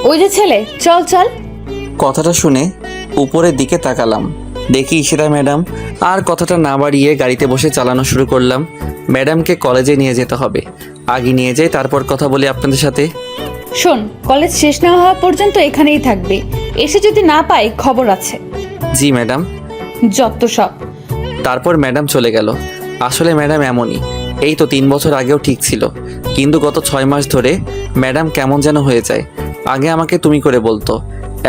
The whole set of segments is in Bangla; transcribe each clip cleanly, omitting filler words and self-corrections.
ওই যে ছেলে, চল চল। কথাটা শুনে উপরের দিকে তাকালাম, দেখি ঈশিতা ম্যাডাম। আর কথাটা না বাড়িয়ে গাড়িতে বসে চালানো শুরু করলাম। ম্যাডামকে কলেজে নিয়ে যেতে হবে, আগে নিয়ে যাই তারপর কথা বলি আপনাদের সাথে। শোন, কলেজ শেষ না হওয়া পর্যন্ত এখানেই থাকবে, এসে যদি না পাই খবর আছে। জি ম্যাডাম। যত সব। তারপর ম্যাডাম চলে গেল। আসলে ম্যাডাম এমনই, এই তো 3 বছর আগেও ঠিক ছিল, কিন্তু গত 6 মাস ধরে ম্যাডাম কেমন যেন হয়ে যায়। আগে আমাকে তুমি করে বলতো,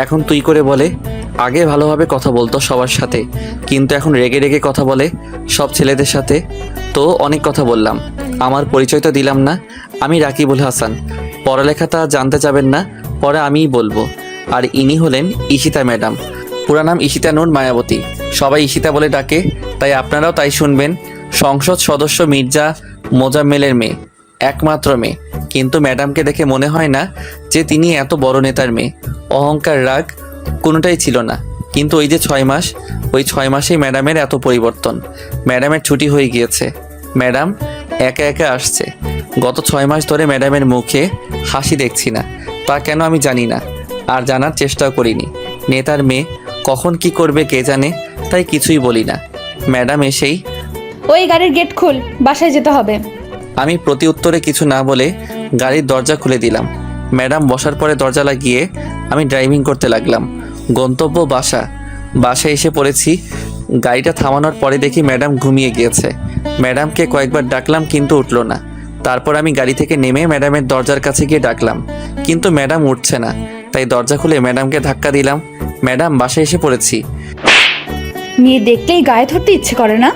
এখন তুই করে বলে। আগে ভালোভাবে কথা বলতো সবার সাথে, কিন্তু এখন রেগে রেগে কথা বলে সব ছেলেদের সাথে। তো অনেক কথা বললাম, আমার পরিচয় তো দিলাম না। আমি রাকিবুল হাসান, পড়ালেখাটা জানতে চাবেন না, পরে আমিই বলবো। আর ইনি হলেন ঈশিতা ম্যাডাম, পুরা নাম ঈশিতা নূর মায়াবতী, সবাই ঈশিতা বলে ডাকে, তাই আপনারাও তাই শুনবেন। সংসদ সদস্য মির্জা মোজাম্মেলের মেয়ে, একমাত্র মেয়ে। কিন্তু ম্যাডামকে দেখে মনে হয় না যে তিনি এত বড় নেতার মেয়ে। অহংকার, রাগ কোনোটাই ছিল না। কিন্তু ওই যে 6 মাস, ওই 6 মাসেই ম্যাডামের এত পরিবর্তন। ম্যাডামের ছুটি হয়ে গিয়েছে, ম্যাডাম একা একা আসছে। গত 6 মাস ধরে ম্যাডামের মুখে হাসি দেখছি না, তা কেন আমি জানি না, আর জানার চেষ্টাও করিনি। নেতার মেয়ে কখন কি করবে কে জানে, তাই কিছুই বলি না। ম্যাডাম এসেই, ওই গাড়ির গেট খুল, বাসায় যেতে হবে। আমি প্রতি উত্তরে কিছু না বলে গাড়ির দরজা খুলে দিলাম। ম্যাডাম বসার পরে দরজা লাগিয়ে আমি ড্রাইভিং করতে লাগলাম। গন্তব্য বাসা। বাসায় এসে পড়েছি। গাড়িটা থামানোর পরে দেখি ম্যাডাম ঘুমিয়ে গিয়েছে। ম্যাডামকে কয়েকবার ডাকলাম কিন্তু উঠলো না। তারপর আমি গাড়ি থেকে নেমে ম্যাডামের দরজার কাছে গিয়ে ডাকলাম, কিন্তু ম্যাডাম উঠছে না। তাই দরজা খুলে ম্যাডামকে ধাক্কা দিলাম। ম্যাডাম, বাসায় এসে পড়েছি। মেয়ে দেখলেই গায়ে ধরতে ইচ্ছে করে না?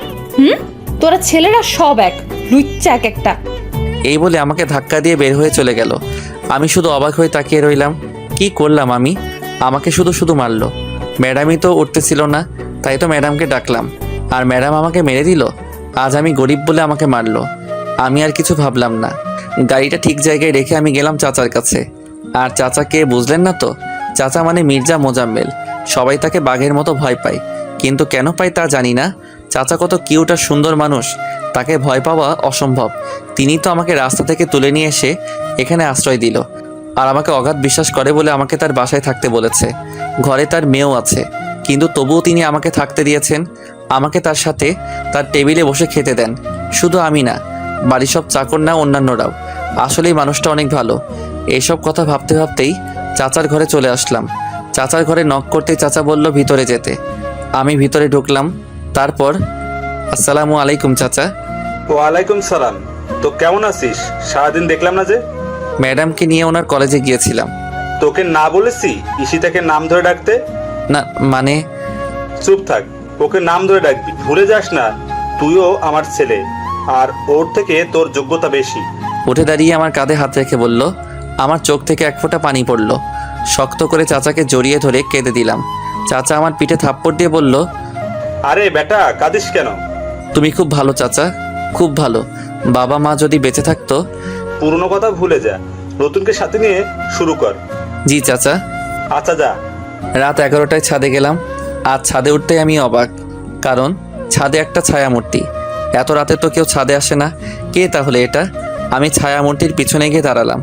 তোরা ছেলেরা সব এক, লুচ্চা এক একটা। এই বলে আমাকে ধাক্কা দিয়ে বের হয়ে চলে গেল। আমি শুধু অবাক হয়ে তাকিয়ে রইলাম, কি করলাম আমি? আমাকে শুধু শুধু মারলো। ম্যাডামই তো উঠতেছিল না, তাই তো ম্যাডামকে ডাকলাম, আর ম্যাডাম আমাকে মেরে দিল। আজ আমি গরিব বলে আমাকে মারলো। আমি আর কিছু ভাবলাম না। গাড়িটা ঠিক জায়গায় রেখে আমি গেলাম চাচার কাছে। আর চাচাকে বুঝলেন না তো? চাচা মানে মির্জা মোজাম্মেল। সবাই তাকে বাঘের মতো ভয় পায়, কিন্তু কেন পায় তা জানি না। চাচা কত কিউট আর সুন্দর মানুষ, তাকে ভয় পাওয়া অসম্ভব। তিনি তো আমাকে রাস্তা থেকে তুলে নিয়ে এসে এখানে আশ্রয় দিল, আর আমাকে অগাধ বিশ্বাস করে বলে আমাকে তার বাসায় থাকতে বলেছে। ঘরে তার মেয়েও আছে, কিন্তু তবুও তিনি আমাকে থাকতে দিয়েছেন। আমাকে তার সাথে তার টেবিলে বসে খেতে দেন। শুধু আমি না, বাড়ির সব চাকর না, অন্যান্যরাও। আসলেই মানুষটা অনেক ভালো। এইসব কথা ভাবতে ভাবতেই চাচার ঘরে চলে আসলাম। চাচার ঘরে নক করতেই চাচা বলল ভিতরে যেতে। আমি ভিতরে ঢুকলাম। তারপর, আসসালামু আলাইকুম চাচা। ওয়ালাইকুম সালাম। তো কেমন আছিস? সারাদিন দেখলাম না যে। ম্যাডামকে নিয়ে ওনার কলেজে গিয়েছিলাম। তোকে না বলেছি ঈশিতাকে নাম ধরে ডাকতে? না মানে, চুপ থাক, ওকে নাম ধরে ডাকবি, ভুলে যাস না তুইও আমার ছেলে, আর ওর থেকে তোর যোগ্যতা বেশি। উঠে দাঁড়িয়ে আমার কাঁধে হাত রেখে বলল। আমার চোখ থেকে এক ফোঁটা পানি পড়ল। শক্ত করে চাচাকে জড়িয়ে ধরে কেঁদে দিলাম। চাচা আমার পিঠে থাপ্পড় দিয়ে বলল, আরে বেটা, কাঁদিস কেন? তুমি খুব ভালো চাচা, খুব ভালো। বাবা মা যদি বেঁচে থাকতো। পুরনো কথা ভুলে যা, নতুনকে সাথে নিয়ে শুরু কর। জি চাচা। আচ্ছা যা। রাত 11টায় ছাদে গেলাম। আজ ছাদে উঠতেই আমি অবাক, কারণ ছাদে একটা ছায়ামূর্তি। এত রাতে তো কেউ ছাদে আসে না। কে তাহলে এটা? আমি ছায়ামূর্তির পিছনে গিয়ে দাঁড়ালাম।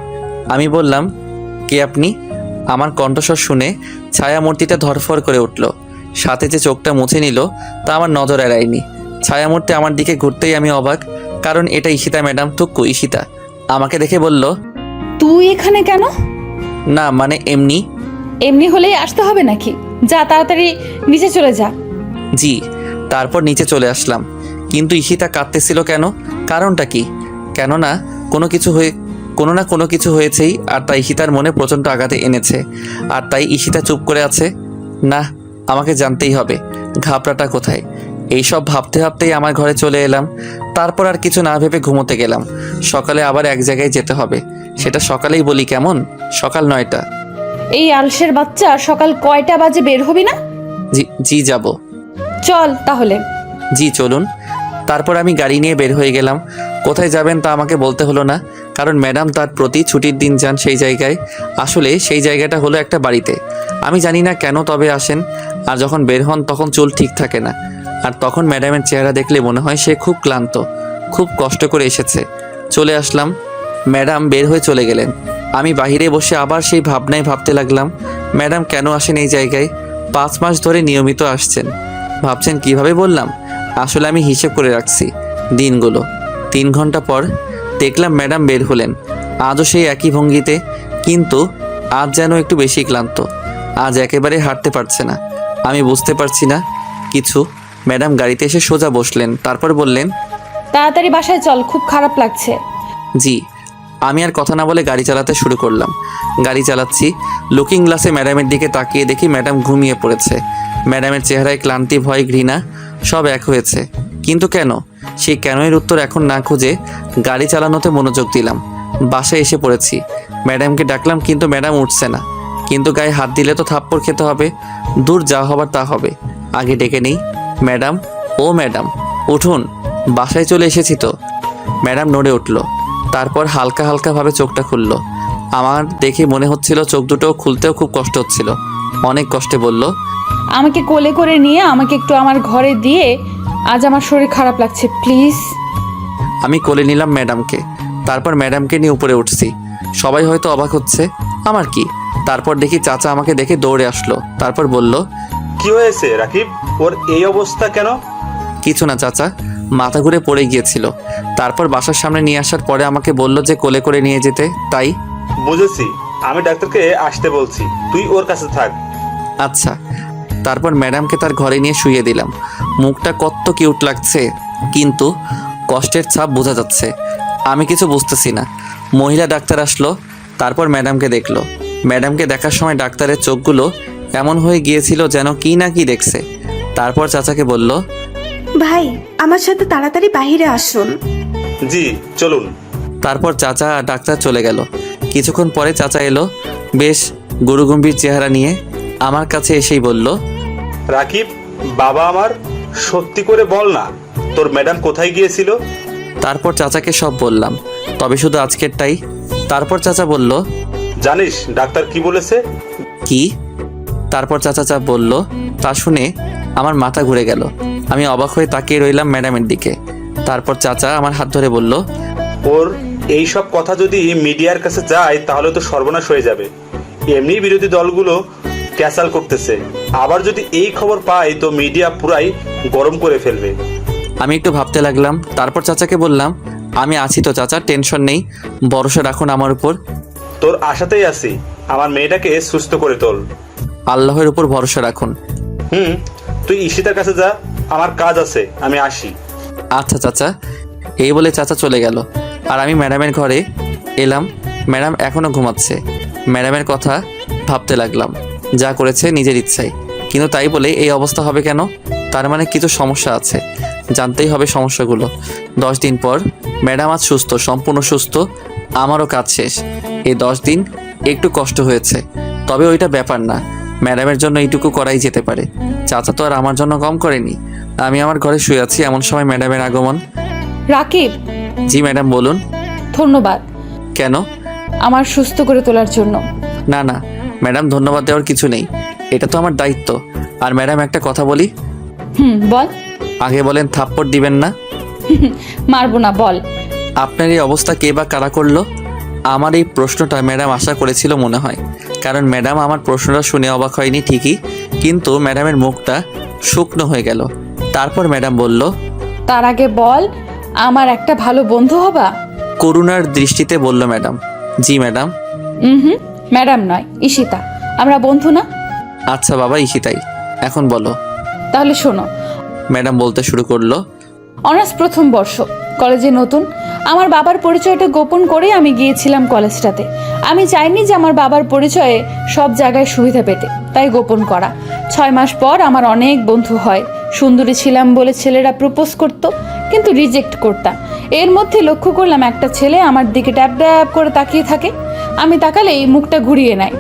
আমি বললাম, কে আপনি? আমার কণ্ঠস্বর শুনে ছায়ামূর্তিটা ধরফর করে উঠল। সাথে যে চোখটা মুছে নিল তা আমার নজর এড়ায়নি। ছায়ামূর্তি আমার দিকে ঘুরতেই আমি অবাক, কারণ এটা ঈশিতা ম্যাডাম। টুকু ঈশিতা আমাকে দেখে বলল, তুই এখানে কেন? না মানে এমনি। এমনি হলেই আসতে হবে নাকি? যা তাড়াতাড়ি নিচে চলে যা। জি। তারপর নিচে চলে আসলাম। কিন্তু ঈশিতা কাঁদতেছিল কেন? কারণটা কি? কেননা কোনো না কোনো কিছু হয়েছেই, আর তাই ঈশিতার মনে প্রচণ্ড আঘাতে এনেছে। আর তাই ঈশিতা চুপ করে আছে। না, আমাকে জানতেই হবে ঘাবড়াটা কোথায়। এইসব ভাবতে ভাবতেই আমার ঘরে চলে এলাম। তারপর আর কিছু না ভেবে ঘুমোতে গেলাম। সকালে আবার এক জায়গায় যেতে হবে। সেটা সকালেই বলি কেমন? সকাল 9টা। এই আলসের বাচ্চা, সকাল কয়টা বাজে বের হবি না? জি জি যাব। চল তাহলে। জি চলুন। তারপর আমি গাড়ি নিয়ে বের হয়ে গেলাম। কোথায় যাবেন তা আমাকে বলতে হলো না, কারণ ম্যাডাম তার প্রতি ছুটির দিন যান সেই জায়গায়। আসলে সেই জায়গাটা হলো একটা বাড়িতে। আমি জানি না কেন তবে আসেন, আর যখন বের হন তখন চুল ঠিক থাকে না। আর তখন ম্যাডামের চেহারা দেখলে মনে হয় সে খুব ক্লান্ত, খুব কষ্ট করে এসেছে। চলে আসলাম। ম্যাডাম বের হয়ে চলে গেলেন। আমি বাহিরে বসে আবার সেই ভাবনায় ভাবতে লাগলাম, ম্যাডাম কেন আসেন এই জায়গায়? 5 মাস ধরে নিয়মিত আসছেন। ভাবছেন কিভাবে বললাম? আসলে আমি হিসেব করে রাখছি দিনগুলো। 3 ঘন্টা পর দেখলাম ম্যাডাম বের হলেন, আজও সেই একই ভঙ্গিতে, কিন্তু আজ যেন একটু বেশি ক্লান্ত। আজ একেবারে হাঁটতে পারছে না। আমি বুঝতে পারছি না কিছু। ম্যাডাম গাড়িতে এসে সোজা বসলেন, তারপর বললেন, তাড়াতাড়ি বাসায় চল, খুব খারাপ লাগছে। জি। আমি আর কথা না বলে গাড়ি চালাতে শুরু করলাম। গাড়ি চালাচ্ছি, লুকিং গ্লাসে ম্যাডামের দিকে তাকিয়ে দেখি ম্যাডাম ঘুমিয়ে পড়েছে। ম্যাডামের চেহারায় ক্লান্তি, ভয়, ঘৃণা সব এক হয়েছে। কিন্তু কেন? সেই কেনয়ের উত্তর এখন না খুঁজে গাড়ি চালানোতে মনোযোগ দিলাম। বাসায় এসে পড়েছি, ম্যাডামকে ডাকলাম কিন্তু ম্যাডাম উঠছে না। কিন্তু গায়ে হাত দিলে তো থাপ্পড় খেতে হবে। দূর, যা হবার তা হবে। আগে ডেকে নেই, ম্যাডাম, ও ম্যাডাম উঠুন, বাসায় চলে এসেছি তো। ম্যাডাম নড়ে উঠল, তারপর হালকা হালকাভাবে চোখটা খুলল। আমার দেখে মনে হচ্ছিল চোখ দুটো খুলতেও খুব কষ্ট হচ্ছিল। অনেক কষ্টে বলল, আমাকে কোলে করে নিয়ে আমাকে একটু আমার ঘরে দিয়ে, আজ আমার শরীর খারাপ লাগছে, প্লিজ। আমি কোলে নিলাম ম্যাডামকে। তারপর ম্যাডামকে নিয়ে উপরে উঠছি। সবাই হয়তো অবাক হচ্ছে, আমার কি। তারপর দেখি চাচা আমাকে দেখে দৌড়ে আসলো। তারপর বলল, কি হয়েছে রাকিব, ওর এই অবস্থা কেন? কিছু না চাচা, মাথা ঘুরে পড়ে গিয়েছিল। তারপর বাসার সামনে নিয়ে আসার পরে আমাকে বলল যে কোলে করে নিয়ে যেতে, তাই। বুঝেছি, আমি ডাক্তারকে আসতে বলছি, তুই ওর কাছে থাক। আচ্ছা। তারপর ম্যাডামকে তার ঘরে নিয়ে শুইয়ে দিলাম। মুখটা কত কিউট লাগছে, কিন্তু কষ্টের ছাপ বোঝা যাচ্ছে। আমি কিছু বুঝতেছি না। মহিলা ডাক্তার আসলো, তারপর ম্যাডামকে দেখলো। ম্যাডামকে দেখার সময় ডাক্তারের চোখগুলো এমন হয়ে গিয়েছিল যেন কি না কি দেখছে। তারপর চাচাকে বলল, ভাই, আমার সাথে তাড়াতাড়ি বাইরে আসুন। জি চলুন। তারপর চাচা আর ডাক্তার চলে গেল। কিছুক্ষণ পরে চাচা এলো, বেশ গুরুগম্ভীর চেহারা নিয়ে। আমার কাছে এসেই বলল, রাকিব বাবা আমার, সত্যি করে বল না, তোর ম্যাডাম কোথায় গিয়েছিল? তারপর চাচাকে সব বললাম, তবে শুধু আজকেরটাই। তারপর চাচা বলল, জানিস ডাক্তার কি বলেছে? কি? তারপর চাচা বলল, তা শুনে আমার মাথা ঘুরে গেল। আমি অবাক হয়ে তাকিয়ে রইলাম ম্যাডামের দিকে। তারপর চাচা আমার হাত ধরে বলল, ওর এই সব কথা যদি মিডিয়ার কাছে যায় তাহলে তো সর্বনাশ হয়ে যাবে। এমনি বিরোধী দলগুলো ক্যাসাল করতেছে, আবার যদি এই খবর পায় তো মিডিয়া পুরাই গরম করে ফেলবে। আমি একটু ভাবতে লাগলাম। তারপর চাচাকে বললাম, আমি আছি তো চাচা, টেনশন নেই, ভরসা রাখুন আমার উপর। তোর আশাতেই আছি, আমার মেয়েটাকে সুস্থ করে তোল। আল্লাহর উপর ভরসা রাখুন। তুই ঈশিতার কাছে যা, আমার কাজ আছে, আমি আসি। আচ্ছা চাচা। এই বলে চাচা চলে গেল। আর আমি ম্যাডামের ঘরে এলাম। ম্যাডাম এখনও ঘুমাচ্ছে। ম্যাডামের কথা ভাবতে লাগলাম, যা করেছে নিজের ইচ্ছায়, কিন্তু তাই বলে এই অবস্থা হবে কেন? তার মানে কিছু সমস্যা আছে, জানতেই হবে সমস্যাগুলো। 10 দিন পর ম্যাডাম আজ সুস্থ, সম্পূর্ণ সুস্থ। আমারও কাজ শেষ। এই 10 দিন একটু কষ্ট হয়েছে, তবে ওইটা ব্যাপার না। ম্যাডামের জন্য এইটুকু করাই যেতে পারে। চাচা তো আর আমার জন্য কম করেনি। আমি আমার ঘরে শুয়ে আছি, এমন সময় ম্যাডামের আগমন। রাকিব, জি ম্যাডাম বলুন। ধন্যবাদ কেন? আমার সুস্থ করে তোলার জন্য। না না ম্যাডাম, ধন্যবাদ দেওয়ার কিছু নেই, এটা তো আমার দায়িত্ব। আর ম্যাডাম একটা কথা বলি। বল। আগে বলেন, থাপ্পড় দিবেন না? মারবো না, বল। আপনার এই অবস্থা কে বা কারা করলো? আমার এই প্রশ্নটা ম্যাডাম আশা করেছিল মনে হয়, কারণ ম্যাডাম আমার প্রশ্নটা শুনে অবাক হয়নি ঠিকই, কিন্তু ম্যাডামের মুখটা শুকনো হয়ে গেল। তারপর ম্যাডাম বলল, তার আগে বল, আমার একটা ভালো বন্ধু হবা? করুণার দৃষ্টিতে বলল ম্যাডাম। জি ম্যাডাম। ম্যাডাম নয়, ঈশিতা, আমরা বন্ধু না? আচ্ছা বাবা, ঈশিতাই। এখন বলো। তাহলে শোনো। ম্যাডাম বলতে শুরু করলো, অনার্স প্রথম বর্ষ, কলেজে নতুন। আমার বাবার পরিচয়টা গোপন করে আমি গিয়েছিলাম কলেজটাতে। আমি চাইনি যে আমার বাবার পরিচয়ে সব জায়গায় সুবিধা পেতে, তাই গোপন করা। 6 মাস পর আমার অনেক বন্ধু হয়। সুন্দরী ছিলাম বলে ছেলেরা প্রপোজ করতো, কিন্তু রিজেক্ট করতাম। এর মধ্যে লক্ষ্য করলাম একটা ছেলে আমার দিকে ট্যাপ ট্যাপ করে তাকিয়ে থাকে। আমি তাকালেই মুখটা ঘুরিয়ে নেয়।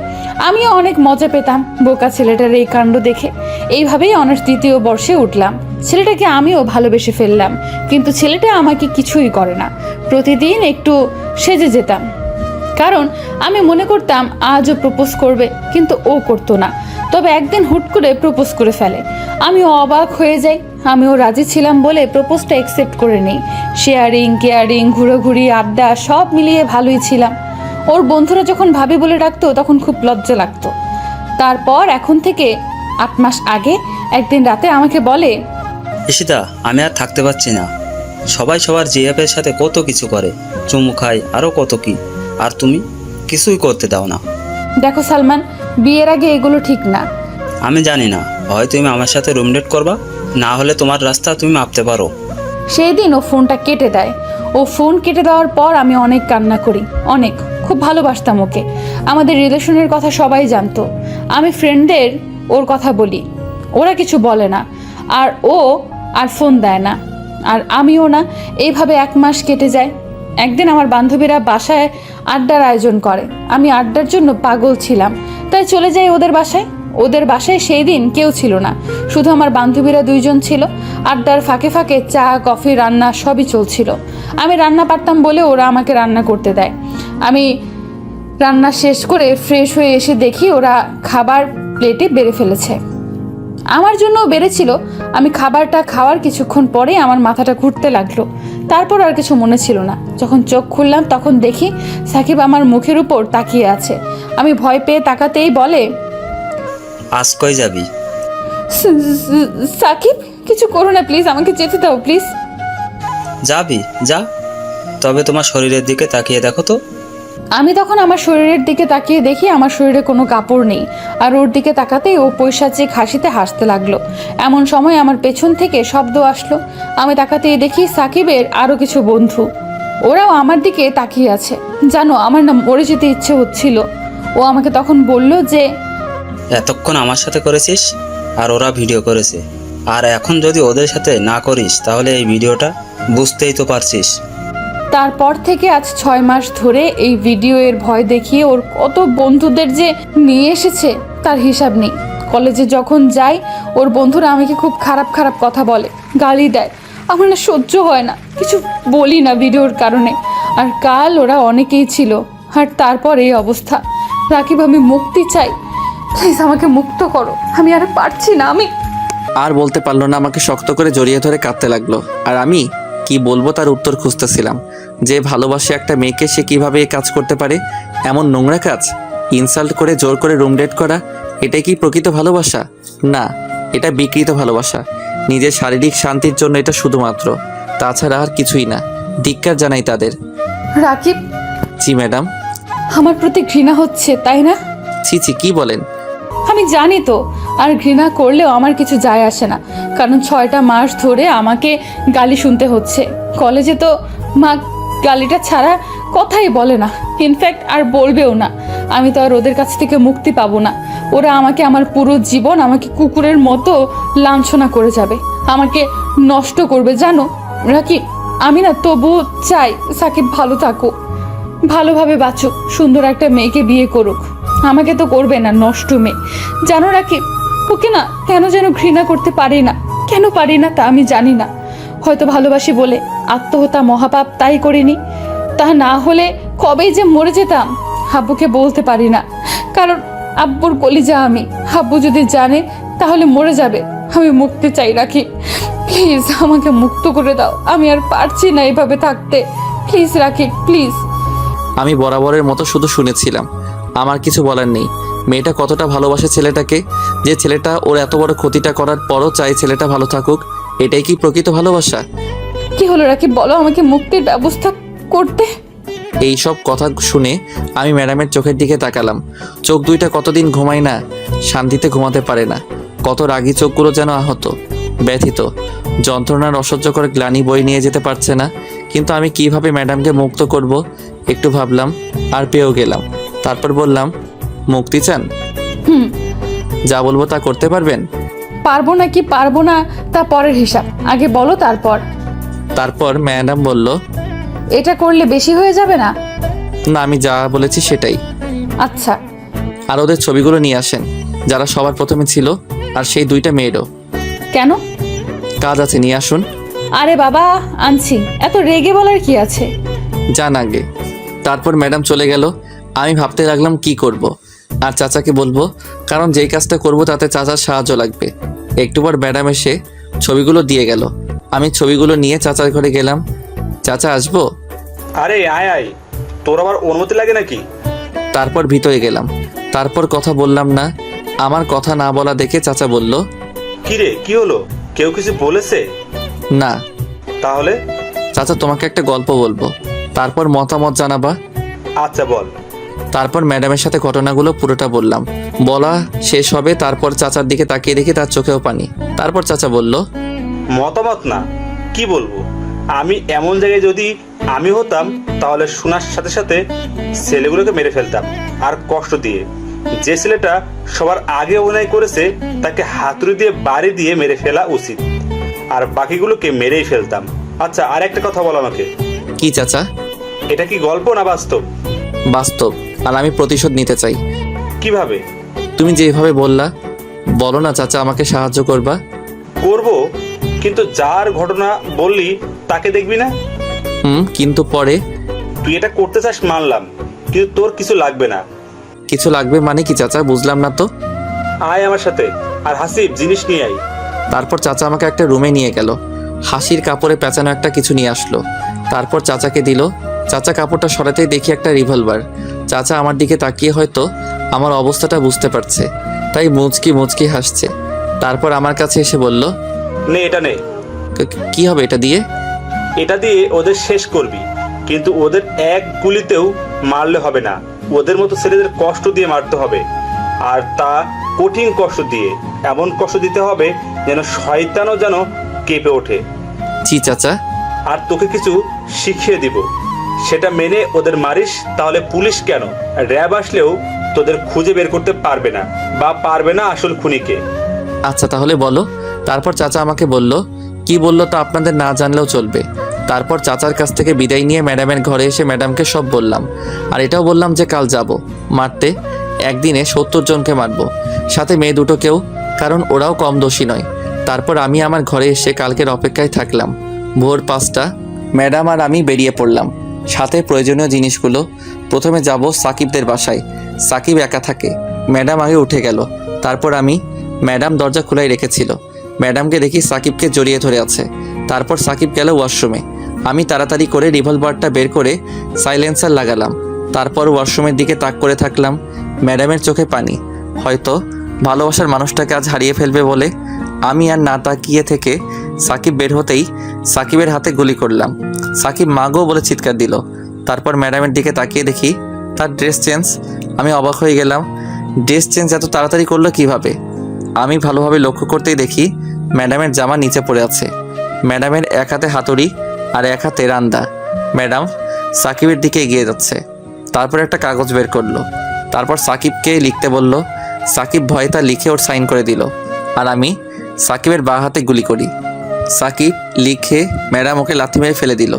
আমিও অনেক মজা পেতাম বোকা ছেলেটার এই কাণ্ড দেখে। এইভাবেই অনার্স দ্বিতীয় বর্ষে উঠলাম। ছেলেটাকে আমিও ভালোবেসে ফেললাম, কিন্তু ছেলেটা আমাকে কিছুই করে না। প্রতিদিন একটু সেজে যেতাম, কারণ আমি মনে করতাম আজও প্রপোজ করবে, কিন্তু ও করতো না। তবে একদিন হুট করে প্রপোজ করে ফেলে। আমিও অবাক হয়ে যাই। আমিও রাজি ছিলাম বলে প্রপোজটা অ্যাকসেপ্ট করে নিই। শেয়ারিং, কেয়ারিং, ঘুরোঘুরি, আড্ডা সব মিলিয়ে ভালোই ছিলাম। ওর বন্ধুরা যখন ভাবি বলে ডাকতো তখন খুব লজ্জা লাগতো। তারপর এখন থেকে 8 মাস আগে একদিন রাতে আমাকে বলে, ঈশিতা, আমি আর থাকতে পারছি না। সবাই সবার জিএফের সাথে কত কিছু করে, চুমু খায়, আরও কত কি, আর তুমি কিছুই করতে দাও না। দেখো সালমান, বিয়ের আগে এগুলো ঠিক না। আমি জানি না, হয় তুমি আমার সাথে রুম ডেট করবা, না হলে তোমার রাস্তা তুমি মাপতে পারো। সেই দিন ও ফোনটা কেটে দেয়। ও ফোন কেটে দেওয়ার পর আমি অনেক কান্না করি, অনেক, খুব ভালোবাসতাম ওকে। আমাদের রিলেশনের কথা সবাই জানতো। আমি ফ্রেন্ডদের ওর কথা বলি, ওরা কিছু বলে না, আর ও আর ফোন দেয় না, আর আমিও না। এইভাবে 1 মাস কেটে যায়। একদিন আমার বান্ধবীরা বাসায় আড্ডার আয়োজন করে। আমি আড্ডার জন্য পাগল ছিলাম, তাই চলে যাই ওদের বাসায়। ওদের বাসায় সেই দিন কেউ ছিল না, শুধু আমার বান্ধবীরা 2 জন ছিল। আড্ডার ফাঁকে ফাঁকে চা, কফি, রান্না সবই চলছিল। আমি রান্না পারতাম বলে ওরা আমাকে রান্না করতে দেয়। আমি রান্না শেষ করে ফ্রেশ হয়ে এসে দেখি ওরা খাবার প্লেটে বেড়ে ফেলেছে। আমার জন্যও বেড়েছিল। আমি খাবারটা খাওয়ার কিছুক্ষণ পরে আমার মাথাটা ঘুরতে লাগলো। তারপর আর কিছু মনে ছিল না। যখন চোখ খুললাম তখন দেখি সাকিব আমার মুখের উপর তাকিয়ে আছে। আমি ভয় পেয়ে তাকাতেই বলে, আজ কই যাবি? সাকিব, কিছু করো না প্লিজ, আমাকে যেতে দাও প্লিজ। যাবি, যা, তবে তোমার শরীরের দিকে তাকিয়ে দেখো তো। আমি তখন আমার শরীরের দিকে তাকিয়ে দেখি আমার শরীরে কোনো কাপড় নেই। আর ওর দিকে তাকাতেই ও পৈশাচিক হাসিতে হাসতে লাগলো। এমন সময় আমার পেছন থেকে শব্দ আসলো। আমি তাকাতেই দেখি সাকিবের আরও কিছু বন্ধু, ওরাও আমার দিকে তাকিয়ে আছে। জানো, আমার না মরে যেতে ইচ্ছে হচ্ছিল। ও আমাকে তখন বলল যে, এতক্ষণ আমার সাথে করেছিস, আর ওরা ভিডিও করেছে, আর এখন যদি ওদের সাথে না করিস তাহলে এই ভিডিওটা বুঝতেই তো পারছিস। তারপর থেকে আজ 6 মাস ধরে এই ভিডিও এর ভয় দেখিয়ে ওর কত বন্ধুদের যে নিয়ে এসেছে তার হিসাব নেই। কলেজে যখন যাই ওর বন্ধুরা আমাকে খুব খারাপ খারাপ কথা বলে, গালি দেয়। আমার না সহ্য হয় না, কিছু বলি না ভিডিওর কারণে। আর কাল ওরা অনেকেই ছিল, আর তারপর এই অবস্থা। রাকিব, আমি মুক্তি চাই, প্লিজ আমাকে মুক্ত করো, আমি আর পারছি না। আমি আর বলতে পারলো না, আমাকে শক্ত করে জড়িয়ে ধরে কাঁদতে লাগলো। আর আমি কি বলবো তার উত্তর খুঁজতেছিলাম। যে ভালোবাসে একটা মেয়েকে, সে কিভাবে এই কাজ করতে পারে? এমন নোংরা কাজ, ইনসাল্ট করে জোর করে রুম ডেট করা, এটাই কি প্রকৃত ভালোবাসা? না, এটা বিকৃত ভালোবাসা। নিজের শারীরিক শান্তির জন্য এটা শুধুমাত্র, তাছাড়া আর কিছুই না। ধিক্কার জানাই তাদের। রাকিব, জি ম্যাডাম। আমার প্রতি ঘৃণা হচ্ছে, তাই না? ছি ছি, কি বলেন? আমি জানি তো, আর ঘৃণা করলেও আমার কিছু যায় আসে না, কারণ 6টা মাস ধরে আমাকে গালি শুনতে হচ্ছে। কলেজে তো মা গালিটা ছাড়া কথাই বলে না, ইনফ্যাক্ট আর বলবেও না। আমি তো আর ওদের কাছ থেকে মুক্তি পাবো না। ওরা আমাকে আমার পুরো জীবন আমাকে কুকুরের মতো লাঞ্ছনা করে যাবে, আমাকে নষ্ট করবে। জানো রাকিব, আমি না তবুও চাই সাকিব ভালো থাকুক, ভালোভাবে বাঁচুক, সুন্দর একটা মেয়েকে বিয়ে করুক। আমাকে তো করবে না, নষ্ট মেয়ে। জানো রাকিব, ওকে না কেন যেন ঘৃণা করতে পারি না। কেন পারি না তা আমি জানি না। হয়তো ভালোবাসি বলে। আত্মহত্যা মহাপাপ, তাই করিনি। তা না হলে কবেই যে মরে যেতাম। আব্বুকে বলতে পারি না, কারণ আব্বুর কলিজা আমি। আব্বু যদি জানে তাহলে মরে যাবে। আমি মুক্তি চাই রাকিব, প্লিজ আমাকে মুক্ত করে দাও। আমি আর পারছি না এভাবে থাকতে। Please Rakib, please. আমি বরাবরের মতো শুধু শুনেছিলাম, আমার কিছু বলার নেই। মেয়েটা কতটা ভালোবাসে ছেলেটাকে, যে ছেলেটা ওর এত বড় ক্ষতিটা করার পরও চাই ছেলেটা ভালো থাকুক। এটাই কি প্রকৃত ভালোবাসা? কি হলো রাকিব, বলো, আমাকে মুক্তির ব্যবস্থা করতে। এই সব কথা শুনে আমি ম্যাডামের চোখের দিকে তাকালাম। চোখ দুইটা কতদিন ঘুমায় না, শান্তিতে ঘুমাতে পারে না। কত রাগী চোখগুলো যেন আহত, ব্যথিত, যন্ত্রণার অসহ্যকর গ্লানি বয়ে নিয়ে যেতে পারছে না। কিন্তু আমি কিভাবে ম্যাডামকে মুক্ত করব একটু ভাবলাম, আর পেয়েও গেলাম। তারপর বললাম, মুক্তি চান? যা বলবো তা করতে পারবেন? পারবো না কি পারবো না তা পরের হিসাব, আগে বলো তারপর। তারপর ম্যাডাম বলল, এটা করলে বেশি হয়ে যাবে না? না, আমি যা বলেছি সেটাই। আচ্ছা। আর ওদের ছবিগুলো নিয়ে আসেন, যারা সবার প্রথমে ছিল, আর সেই 2টা মেয়েরও। কেন? কাজ আছে, নিয়ে আসুন। আরে বাবা, আনছি, এত রেগে বলার কি আছে? যান আগে। তারপর ম্যাডাম চলে গেল। আমি ভাবতে লাগলাম কি করব, আর চাচাকে বলবো, কারণ যেই কাজটা করব তাতে চাচার সাহায্য লাগবে। একটু পর ম্যাডাম এসে ছবিগুলো দিয়ে গেল। আমি ছবিগুলো নিয়ে চাচার ঘরে গেলাম। চাচা, আসবো? আরে আয় আয়, তোর আবার অনুমতি লাগে নাকি? তারপর ভিতরে গেলাম। তারপর কথা বললাম না। আমার কথা না বলা দেখে চাচা বলল, কি রে, কি হলো? কেউ কিছু বলেছে? না। তাহলে? চাচা তোমাকে একটা গল্প বলবো, তারপর মতামত জানাবা। আচ্ছা বল। তারপর ম্যাডামের সাথে ঘটনাগুলো পুরোটা বললাম। বলা শেষ হবে, তারপর চাচার দিকে তাকিয়ে দেখি তার চোখেও পানি। তারপর চাচা বলল, মতামত না, কি বলবো? আমি এমন জায়গায় যদি আমি হতাম তাহলে শোনার সাথে সাথে ছেলেগুলোকে মেরে ফেলতাম, আর কষ্ট দিয়ে। যে ছেলেটা সবার আগে অভিনয় করেছে তাকে হাতুড়ি দিয়ে বাড়ি দিয়ে মেরে ফেলা উচিত, আর বাকিগুলোকে মেরেই ফেলতাম। আচ্ছা, আর একটা কথা বল আমাকে। কি চাচা? এটা কি গল্প না বাস্তব? বাস্তব, আর আমি প্রতিশোধ নিতে চাই। কিভাবে? তুমি যেভাবে বললা, বলো না চাচা, আমাকে সাহায্য করবা। করব, কিন্তু যার ঘটনা বললি তাকে দেখবি না। কিন্তু পরে? তুই এটা করতে চাস মানলাম, কিন্তু তোর কিছু লাগবে না। কিছু লাগবে মানে কি চাচা? বুঝলাম না তো। আয় আমার সাথে, আর হাসিব জিনিস নিয়ে আয়। তারপর চাচা আমাকে একটা রুমে নিয়ে গেল। হাসির কাপড়ে পেঁচানো একটা কিছু নিয়ে আসলো। তারপর চাচাকে দিল। চাচা কাপড়টা সরাতেই দেখি একটা রিভলভার। চাচা আমার দিকে তাকিয়ে হয়তো আমার অবস্থাটা বুঝতে পারছে, তাই মুচকি মুচকি হাসছে। তারপর আমার কাছে এসে বলল, নে এটা নে। কি হবে এটা দিয়ে? এটা দিয়ে ওদের শেষ করবি, কিন্তু ওদের এক গুলিতেও মারলে হবে না। ওদের মতো ছেলেদের কষ্ট দিয়ে মারতে হবে, আর তা কঠিন কষ্ট দিয়ে। এমন কষ্ট দিতে হবে যেন শয়তানও যেন কেঁপে ওঠে। জি চাচা। আর তোকে কিছু শিখিয়ে দিব, সেটা মেনে ওদের মারিস, তাহলে পুলিশ কেন, র্যাব আসলেও তোদের খুঁজে বের করতে পারবে না, বা পারবে না আসল খুনিকে। আচ্ছা তাহলে বলো। তারপর চাচা আমাকে বলল, কি বললো তা আপনাদের না জানলেও চলবে। তারপর চাচার কাছ থেকে বিদায় নিয়ে ম্যাডামের ঘরে এসে ম্যাডামকে সব বললাম, আর এটাও বললাম যে কাল যাব মারতে। একদিনে 70 জনকে মারব, সাথে মেয়ে দুটোকেও, কারণ ওরাও কম দোষী নয়। তারপর আমি আমার ঘরে এসে কালকের অপেক্ষায় থাকলাম। ভোর 5টা ম্যাডাম আর আমি বেরিয়ে পড়লাম, সাথে প্রয়োজনীয় জিনিসগুলো। প্রথমে যাব সাকিবদের বাসায়। সাকিব একা থাকে, ম্যাডাম আগে উঠে গেল। তারপর আমি, ম্যাডাম দরজা খোলাই রেখেছিল। ম্যাডামকে দেখি সাকিবকে জড়িয়ে ধরে আছে। তারপর সাকিব গেল ওয়াশরুমে। আমি তাড়াতাড়ি করে রিভলভারটা বের করে সাইলেন্সার লাগালাম। তারপর ওয়াশরুমের দিকে তাক করে থাকলাম। ম্যাডামের চোখে পানি, হয়তো ভালোবাসার মানুষটাকে আজ হারিয়ে ফেলবে বলে। আমি আর না তাকিয়ে থেকে সাকিব বের হতেই সাকিবের হাতে গুলি করলাম। সাকিব মাগো বলে চিৎকার দিল। তারপর ম্যাডামের দিকে তাকিয়ে দেখি তার ড্রেস চেঞ্জ। আমি অবাক হয়ে গেলাম, ড্রেস চেঞ্জ এত তাড়াতাড়ি করলো কিভাবে? আমি ভালোভাবে লক্ষ্য করতেই দেখি ম্যাডামের জামা নিচে পড়ে আছে। ম্যাডামের এক হাতে হাতুড়ি আর এক হাতে রান্দা। ম্যাডাম সাকিবের দিকে এগিয়ে যাচ্ছে। তারপর একটা কাগজ বের করলো। তারপর সাকিবকে লিখতে বলল। সাকিব ভয়ে তা লিখে ওর সাইন করে দিল, আর আমি সাকিবের বাঁ হাতে গুলি করি। সাকিব লিখে ম্যাডাম ওকে লাথি মেরে ফেলে দিল,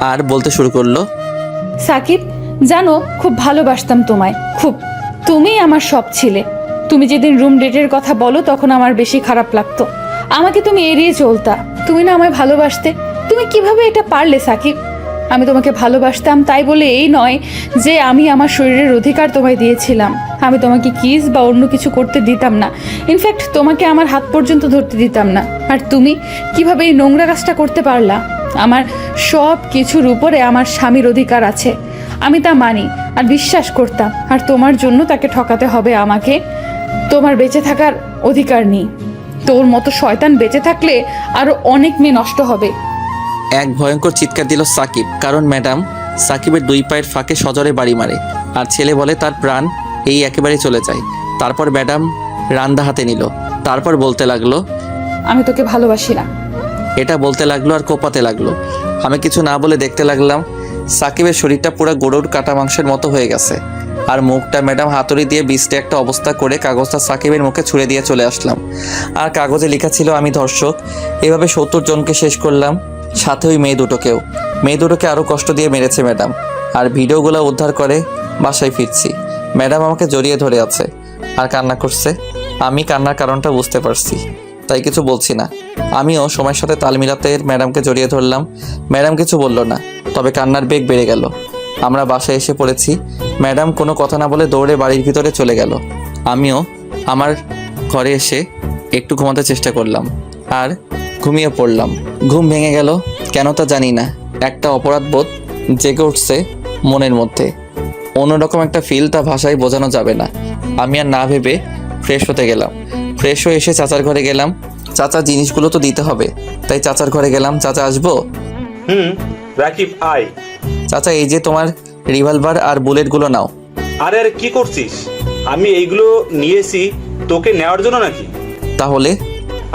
আর বলতে শুরু করলো, সাকিব জানো, খুব ভালোবাসতাম তোমায়, খুব। তুমিই আমার সব ছিলে। তুমি যেদিন রুম ডেটের কথা বলো তখন আমার বেশি খারাপ লাগতো। আমাকে তুমি এড়িয়ে চলতা, তুমি না আমায় ভালোবাসতে। তুমি কিভাবে এটা পারলে সাকিব? আমি তোমাকে ভালোবাসতাম, তাই বলে এই নয় যে আমি আমার শরীরের অধিকার তোমায় দিয়েছিলাম। আমি তোমাকে কিস বা অন্য কিছু করতে দিতাম না। ইনফ্যাক্ট তোমাকে আমার হাত পর্যন্ত ধরতে দিতাম না। আর তুমি কিভাবে এই নোংরা কাজটা করতে পারলা? আমার সব কিছুর উপরে আমার স্বামীর অধিকার আছে, আমি তা মানি আর বিশ্বাস করতাম। আর তোমার জন্য তাকে ঠকাতে হবে আমাকে? তোমার বেঁচে থাকার অধিকার নেই। তোর মতো শয়তান বেঁচে থাকলে আরো অনেক মেয়ে নষ্ট হবে। এক ভয়ঙ্কর চিৎকার দিল সাকিব, কারণ ম্যাডাম সাকিবের 2 পায়ের ফাঁকে সজোরে বাড়ি মারে, আর ছেলে বলে তার প্রাণ এই একেবারে চলে যায়। তারপর ম্যাডাম রান্দা হাতে নিল। তারপর বলতে লাগলো, আমি তোকে ভালোবাসি না। এটা বলতে লাগলো আর কোপাতে লাগলো। আমি কিছু না বলে দেখতে লাগলাম। সাকিবের শরীরটা পুরো গরুর কাটা মাংসের মতো হয়ে গেছে, আর মুখটা ম্যাডাম হাতুড়ি দিয়ে বিস্টে একটা অবস্থা করে কাগজটা সাকিবের মুখে ছুঁড়ে দিয়ে চলে আসলাম। আর কাগজে লেখা ছিল আমি ধর্ষক। এভাবে 70 জনকে শেষ করলাম, সাথে ওই মেয়ে দুটোকেও। মেয়ে দুটোকে আরও কষ্ট দিয়ে মেরেছে ম্যাডাম। আর ভিডিওগুলো উদ্ধার করে বাসায় ফিরছি। ম্যাডাম আমাকে জড়িয়ে ধরে আছে আর কান্না করছে। আমি কান্নার কারণটা বুঝতে পারছি, তাই কিছু বলছি না। আমিও সময়ের সাথে তাল মিলাতে ম্যাডামকে জড়িয়ে ধরলাম। ম্যাডাম কিছু বলল না, তবে কান্নার বেগ বেড়ে গেল। আমরা বাসায় এসে পড়েছি। ম্যাডাম কোনো কথা না বলে দৌড়ে বাড়ির ভিতরে চলে গেল। আমিও আমার ঘরে এসে একটু ঘুমাতে চেষ্টা করলাম, আর ঘুমিয়ে পড়লাম। ঘুম ভেঙে গেল কেন তা জানি না। একটা অপরাধবোধ জেগে উঠছে মনের মধ্যে অন্যরকম একটা ফিল, তা ভাষায় বোঝানো যাবে না। আমি আর না ভেবে ফ্রেশ হতে গেলাম। ফ্রেশ হয়ে এসে চাচার ঘরে গেলাম। চাচার জিনিসগুলো তো দিতে হবে, তাই চাচার ঘরে গেলাম। চাচা আসবো? রাকিব আয়। চাচা এই যে তোমার রিভলভার আর বুলেটগুলো নাও। আরে আরে কি করছিস? আমি এইগুলো নিয়েছি তোকে নেওয়ার জন্য নাকি? তাহলে?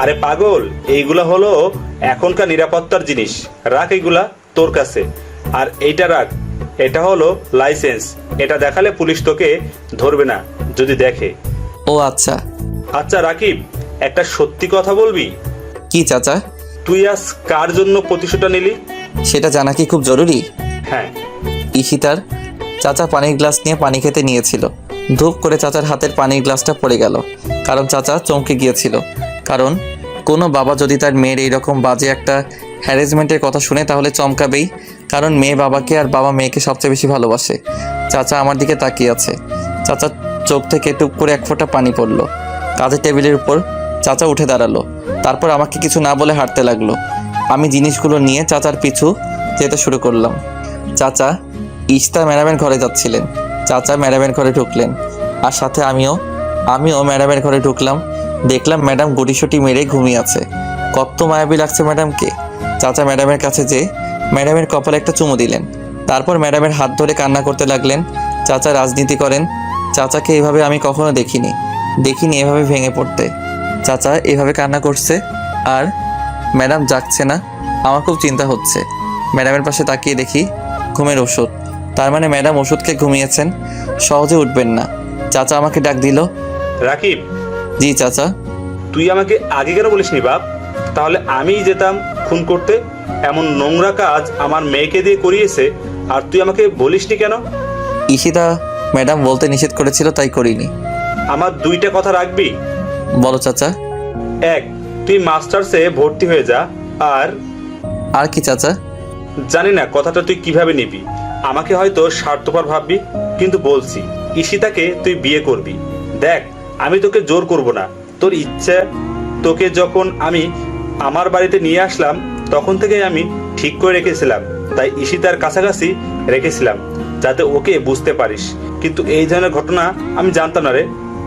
আরে পাগল, এইগুলা হলো এখনকার নিরাপত্তার জিনিস। রাখ এইগুলা তোর কাছে। আর এইটা রাখ, এটা হলো লাইসেন্স। এটা দেখালে পুলিশ তোকে ধরবে না যদি দেখে। ও আচ্ছা। আচ্ছা রাকিব, একটা সত্যি কথা বলবি? কি চাচা? তুই আজ কার জন্য প্রতিশোধটা নিলি? সেটা জানা কি খুব জরুরি? হ্যাঁ। ঈশিতার। চাচা পানির গ্লাস নিয়ে পানি খেতে নিয়েছিল। ধূপ করে চাচার হাতের পানির গ্লাসটা পড়ে গেল। কারণ চাচা চমকে গিয়েছিল। কারণ কোনো বাবা যদি তার মেয়ের এইরকম বাজে একটা হ্যারাসমেন্টের কথা শুনে তাহলে চমকাবেই। কারণ মেয়ে বাবাকে আর বাবা মেয়েকে সবচেয়ে বেশি ভালোবাসে। চাচা আমার দিকে তাকিয়ে আছে। চাচার চোখ থেকে টুপ করে এক ফোঁটা পানি পড়লো। কাজের টেবিলের উপর চাচা উঠে দাঁড়ালো। তারপর আমাকে কিছু না বলে হাঁটতে লাগলো। আমি জিনিসগুলো নিয়ে চাচার পিছু যেতে শুরু করলাম। চাচা ইশতা ম্যাডামের ঘরে যাচ্ছিলেন। চাচা ম্যাডামের ঘরে ঢুকলেন, আর সাথে আমিও ম্যাডামের ঘরে ঢুকলাম। দেখলাম ম্যাডাম গুটিসুটি মেরে ঘুমিয়ে আছে। কত মায়াবী লাগছে ম্যাডামকে। চাচা ম্যাডামের কাছে যেয়ে ম্যাডামের কপালে একটা চুমু দিলেন। তারপর ম্যাডামের হাত ধরে কান্না করতে লাগলেন। চাচা রাজনীতি করেন। চাচাকে এভাবে আমি কখনো দেখিনি এভাবে ভেঙে পড়তে। চাচা এভাবে কান্না করছে আর ম্যাডাম জাগছে না। আমার খুব চিন্তা হচ্ছে। ম্যাডামের পাশে তাকিয়ে দেখি ঘুমের ওষুধ। তার মানে ম্যাডাম ওষুধকে ঘুমিয়েছেন, সহজে উঠবেন না। চাচা আমাকে ডাক দিল। রাকিব, জি চাচা। তুই আমাকে আগে কেন বলিসনি বাপ? তাহলে আমিই যেতাম খুন করতে। এমন নোংরা কাজ আমার মেয়েকে দিয়ে করিয়েছে, আর তুই আমাকে বলিসনি কেন? ঈশিতা ম্যাডাম বলতে নিষেধ করেছিল, তাই করিনি। আমার দুইটা কথা রাখবি। বলো চাচা। এক, তুই মাস্টার্সে ভর্তি হয়ে যা। আর কি চাচা? জানি না কথাটা তুই কিভাবে নিবি। আমাকে হয়তো স্বার্থপর ভাববি, কিন্তু বলছি ঈশিতাকে তুই বিয়ে করবি। দেখ, আমি তোকে জোর করব না। তোর ইচ্ছা। তোকে যখন আমি আমার বাড়িতে নিয়ে আসলাম তখন থেকে আমি ঠিক করে রেখেছিলাম, তাই ঈশিতার কাছাকাছি রেখেছিলাম যাতে ওকে বুঝতে পারিস। কিন্তু এই ধরনের ঘটনা আমি জানতাম না রে।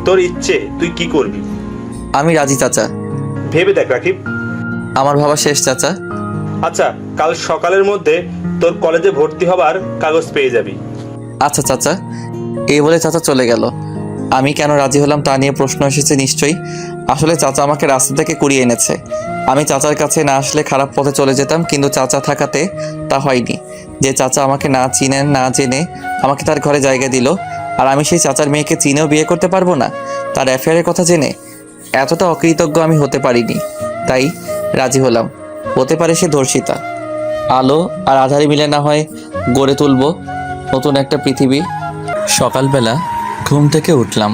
তোর ইচ্ছে, তুই কি করবি? আমি রাজি চাচা। ভেবে দেখ রাকিব। আমার ভাবা শেষ চাচা। আচ্ছা, কাল সকালের মধ্যে তোর কলেজে ভর্তি হবার কাগজ পেয়ে যাবি। আচ্ছা চাচা। এই বলে চাচা চলে গেল। আমি কেন রাজি হলাম তা নিয়ে প্রশ্ন এসেছে নিশ্চয়ই। আসলে চাচা আমাকে রাস্তা থেকে কুড়িয়ে এনেছে। আমি চাচার কাছে না আসলে খারাপ পথে চলে যেতাম, কিন্তু চাচা থাকাতে তা হয়নি। যে চাচা আমাকে না চিনেন না জেনে আমাকে তার ঘরে জায়গা দিল, আর আমি সেই চাচার মেয়েকে চিনেও বিয়ে করতে পারবো না তার অ্যাফেয়ারের কথা জেনে। এতটা অকৃতজ্ঞ আমি হতে পারিনি, তাই রাজি হলাম। হতে পারে সে ধর্ষিতা। আলো আর আধারে মিলে না হয় গড়ে তুলব নতুন একটা পৃথিবী। সকালবেলা ঘুম থেকে উঠলাম।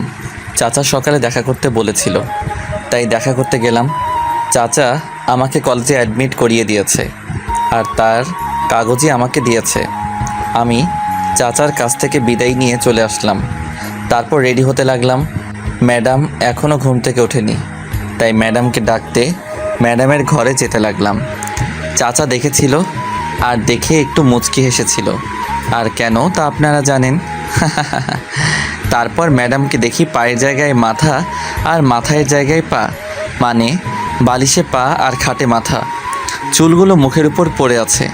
চাচা সকালে দেখা করতে বলেছিল, তাই দেখা করতে গেলাম। চাচা আমাকে কলেজে অ্যাডমিট করিয়ে দিয়েছে, আর তার কাগজই আমাকে দিয়েছে। আমি চাচার কাছ থেকে বিদায় নিয়ে চলে আসলাম। তারপর রেডি হতে লাগলাম। ম্যাডাম এখনও ঘুম থেকে ওঠেনি, তাই ম্যাডামকে ডাকতে ম্যাডামের ঘরে যেতে লাগলাম। চাচা দেখেছিল, আর দেখে একটু মুচকি হেসেছিল। আর কেন তা আপনারা জানেন। তারপর ম্যাডামকে দেখি পায়ের জায়গায় মাথা আর মাথায় জায়গায় পা, মানে বালিশে পা আর খাটে মাথা। চুলগুলো মুখের উপর পড়ে আছে।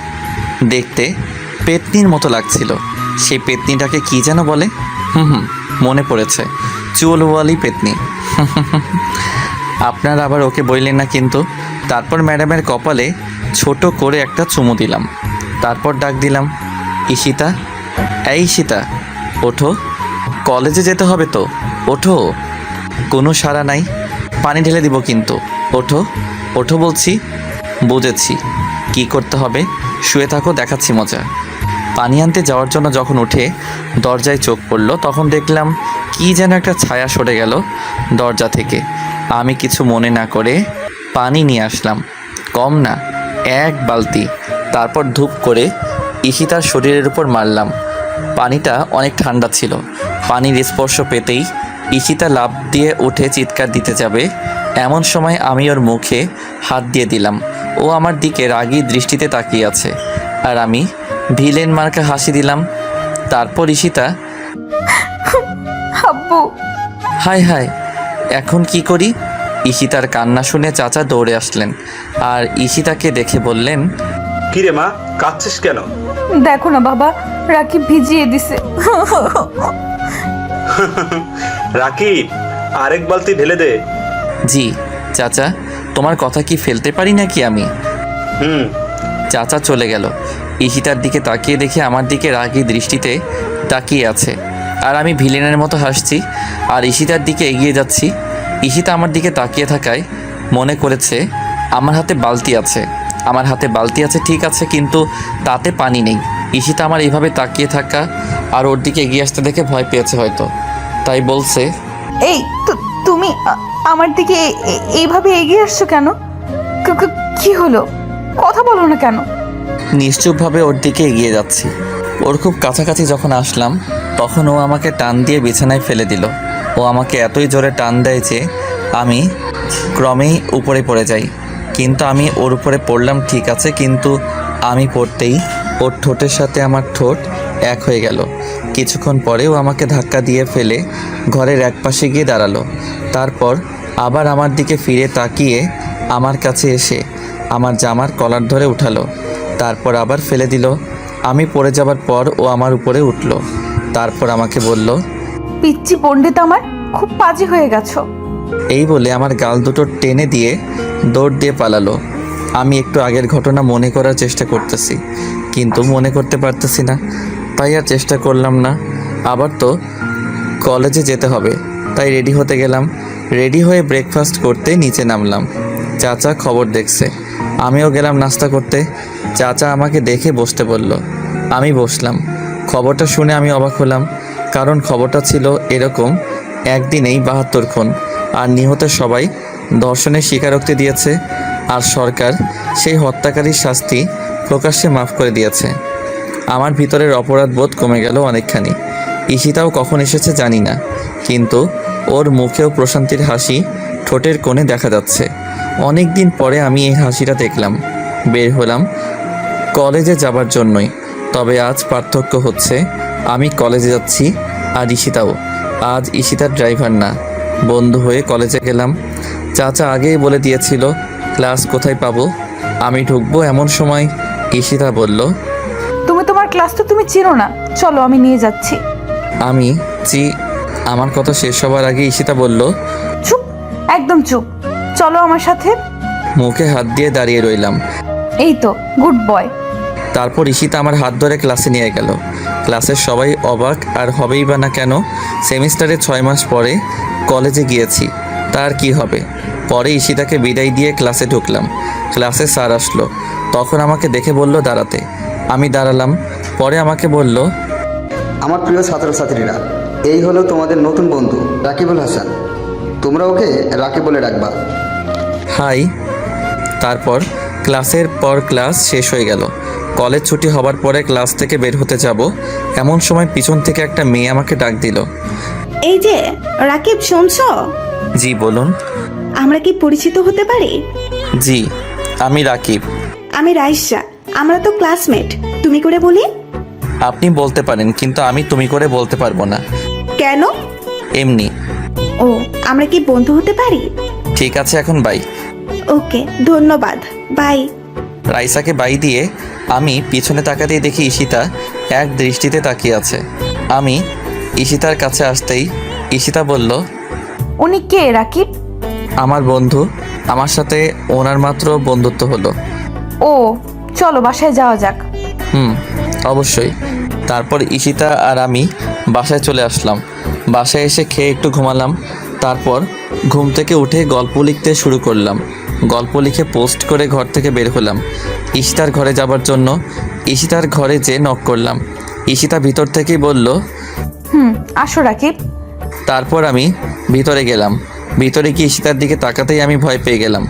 দেখতে পেতনির মতো লাগছিল। সেই পেতনিটাকে কি যেন বলে? মনে পড়েছে, চুলওয়ালি পেতনি। আপনারা আবার ওকে বললেন না কিন্তু। তারপর ম্যাডামের কপালে ছোট করে একটা চুমু দিলাম। তারপর ডাক দিলাম, ঈশিতা, এই ঈশিতা, ওঠো, কলেজে যেতে হবে তো, ওঠো। কোনো সাড়া নাই। পানি ঢেলে দিব কিন্তু। ওঠো, ওঠো বলছি। বুঝেছি কি করতে হবে, শুয়ে থাকো, দেখাচ্ছি মজা। পানি আনতে যাওয়ার জন্য যখন উঠে দরজায় চোখ পড়ল, তখন দেখলাম কি যেন একটা ছায়া সরে গেল দরজা থেকে। আমি কিছু মনে না করে পানি নিয়ে আসলাম, কম না, 1 বালতি। তারপর ধূপ করে ঈশিতার শরীরের উপর মারলাম। পানিটা অনেক ঠান্ডা ছিল। পানির স্পর্শ পেতেই ঈশিতা লাফ দিয়ে উঠে চিৎকার দিতে যাবে, এমন সময় আমি ওর মুখে হাত দিয়ে দিলাম। ও আমার দিকে রাগী দৃষ্টিতে তাকিয়ে আছে, আর আমি ভিলেন মার্কা হাসি দিলাম। তারপর ঈশিতা, আব্বু। হায় হায়, এখন কি করি? ঈশিতার কান্না শুনে চাচা দৌড়ে আসলেন আর ঈশিতাকে দেখে বললেন, কি রে মা, কাঁদছিস কেন? দেখো না বাবা, রাকিব ভিজিয়ে দিছে। রাকিব, আরেক বালতি ঢেলে দে। জি চাচা, তোমার কথা কি ফেলতে পারি নাকি আমি? হুম। চাচা চলে গেল। ঈশিতার দিকে তাকিয়ে দেখে আমার দিকে রাগী দৃষ্টিতে তাকিয়ে আছে, আর আমি ভিলেনের মতো হাসছি আর ঈশিতার দিকে এগিয়ে যাচ্ছি। ঈশিতা আমার দিকে তাকিয়ে থাকায় মনে করেছে আমার হাতে বালতি আছে। আমার হাতে বালতি আছে ঠিক আছে, কিন্তু তাতে পানি নেই। ঈশিতা আমার এইভাবে তাকিয়ে থাকা আর ওর দিকে এগিয়ে আসতে দেখে ভয় পেয়েছে হয়তো, তাই বলছে, এই তুমি আমার দিকে এইভাবে এগিয়ে আসছো কেন? কি হলো? কথা বলো না কেন? নিশ্চুপভাবে ওর দিকে এগিয়ে যাচ্ছি। ওর খুব কাছাকাছি যখন আসলাম তখন ও আমাকে টান দিয়ে বিছানায় ফেলে দিল। ও আমাকে এতই জোরে টান দেয় যে আমি ক্রমেই উপরে পড়ে যাই। কিন্তু আমি ওর উপরে পড়লাম ঠিক আছে, কিন্তু আমি পড়তেই ওর ঠোঁটের সাথে আমার ঠোঁট এক হয়ে গেল। কিছুক্ষণ পরে ও আমাকে ধাক্কা দিয়ে ফেলে ঘরের একপাশে গিয়ে দাঁড়ালো। তারপর আবার আমার দিকে ফিরে তাকিয়ে আমার কাছে এসে আমার জামার কলার ধরে উঠালো, তারপর আবার ফেলে দিল। আমি পড়ে যাবার পর ও আমার উপরে উঠল, তারপর আমাকে বলল, পিচ্চি পণ্ডিত আমার, খুব পাজি হয়ে গেছো। এই বলে আমার গাল দুটো টেনে দিয়ে দৌড় দিয়ে পালালো। আমি একটু আগের ঘটনা মনে করার চেষ্টা করতেছি, কিন্তু মনে করতে পারতেছি না, তাই আর চেষ্টা করলাম না। আবার তো কলেজে যেতে হবে, তাই রেডি হতে গেলাম। রেডি হয়ে ব্রেকফাস্ট করতে নিচে নামলাম। চাচা খবর দেখছে, আমিও গেলাম নাস্তা করতে। চাচা আমাকে দেখে বসতে বলল, আমি বসলাম। খবরটা শুনে আমি অবাক হলাম, কারণ খবরটা ছিল এরকম, একদিনেই 72 খুন, আর নিহতের সবাই ধর্ষণের স্বীকারোক্তি দিয়েছে, আর সরকার সেই হত্যাকারীর শাস্তি প্রকাশ্যে মাফ করে দিয়েছে। আমার ভিতরের অপরাধ বোধ কমে গেল অনেকখানি। ঈশিতাও কখন এসেছে জানি না, কিন্তু ওর মুখেও প্রশান্তির হাসি ঠোঁটের কোণে দেখা যাচ্ছে। অনেক দিন পরে আমি এই হাসিটা দেখলাম। বের হলাম কলেজে যাবার জন্যই, তবে আজ পার্থক্য হচ্ছে আমি কলেজে যাচ্ছি আর ঈশিতাও। আজ ঈশিতার ড্রাইভার না, বন্ধু হয়ে কলেজে গেলাম। চাচা আগেই বলে দিয়েছিল ক্লাস কোথায় পাবো, আমি ঢুকবো এমন সময় ঈশিতা বলল, তুমি তোমার ক্লাস তো তুমি চেনো না, চলো আমি নিয়ে যাচ্ছি। আমি আমার কথা শেষ হবার আগে ঈশিতা বলল, চুপ, একদম চুপ, চলো আমার সাথে। মুখে হাত দিয়ে দাঁড়িয়ে রইলাম। এই তো গুড বয়। তারপর ঈশিতা আমার হাত ধরে ক্লাসে নিয়ে গেল। ক্লাসের সবাই অবাক, আর হবেই বা না কেন, সেমিস্টারে 6 মাস পরে কলেজে গিয়েছি, তার কি হবে। পরে ঈশিতাকে বিদায় দিয়ে ক্লাসে ঢুকলাম। ক্লাসে স্যার আসলো, তখন আমাকে দেখে বলল দাঁড়াতে। আমি দাঁড়ালাম। পরে আমাকে বলল, আমার প্রিয় ছাত্রছাত্রীরা, এই হলো তোমাদের নতুন বন্ধু রাকিবুল হাসান, তোমরা ওকে রাকিব বলে ডাকবা। হাই। তারপর ক্লাসের পর ক্লাস শেষ হয়ে গেল। কলেজ ছুটি হবার পরে ক্লাস থেকে বের হতে যাব, এমন সময় পিছন থেকে একটা মেয়ে আমাকে ডাক দিল। এই যে রাকিব, শুনছো? জি বলুন। আমরা কি পরিচিত হতে পারি? জি, আমি রাকিব। আমি রাইসা, আমরা তো ক্লাসমেট, তুমি করে বলি। আপনি বলতে পারেন, কিন্তু আমি তুমি করে বলতে পারবো না। কেন? এমনি। ও, আমরা কি বন্ধু হতে পারি? ঠিক আছে, এখন বাই। ওকে, ধন্যবাদ, বাই। রাইসাকে বাই দিয়ে আমি পিছনে তাকাতেই দেখি ঈশিতা এক দৃষ্টিতে তাকিয়ে আছে। আমি ঈশিতার কাছে আসতেই ঈশিতা বলল, উনি কে রাকিব? আমার বন্ধু, আমার সাথে ওনার মাত্র বন্ধুত্ব হলো। ও, চলো বাসায় যাওয়া যাক। অবশ্যই। তারপর ঈশিতা আর আমি বাসায় চলে আসলাম। বাসায় এসে খেয়ে একটু ঘুমালাম। তারপর ঘুম থেকে উঠে গল্প লিখতে শুরু করলাম। গল্প লিখে পোস্ট করে ঘর থেকে বের হলাম ঈশিতার ঘরে যাবার জন্য। ঈশিতার ঘরে যেয়ে নক করলাম। ঈশিতা ভিতর থেকেই বলল, আসো রাকিব। তারপর আমি ভিতরে গেলাম। ভিতরে গিয়ে ঈশিতার দিকে তাকাতেই আমি ভয় পেয়ে গেলাম।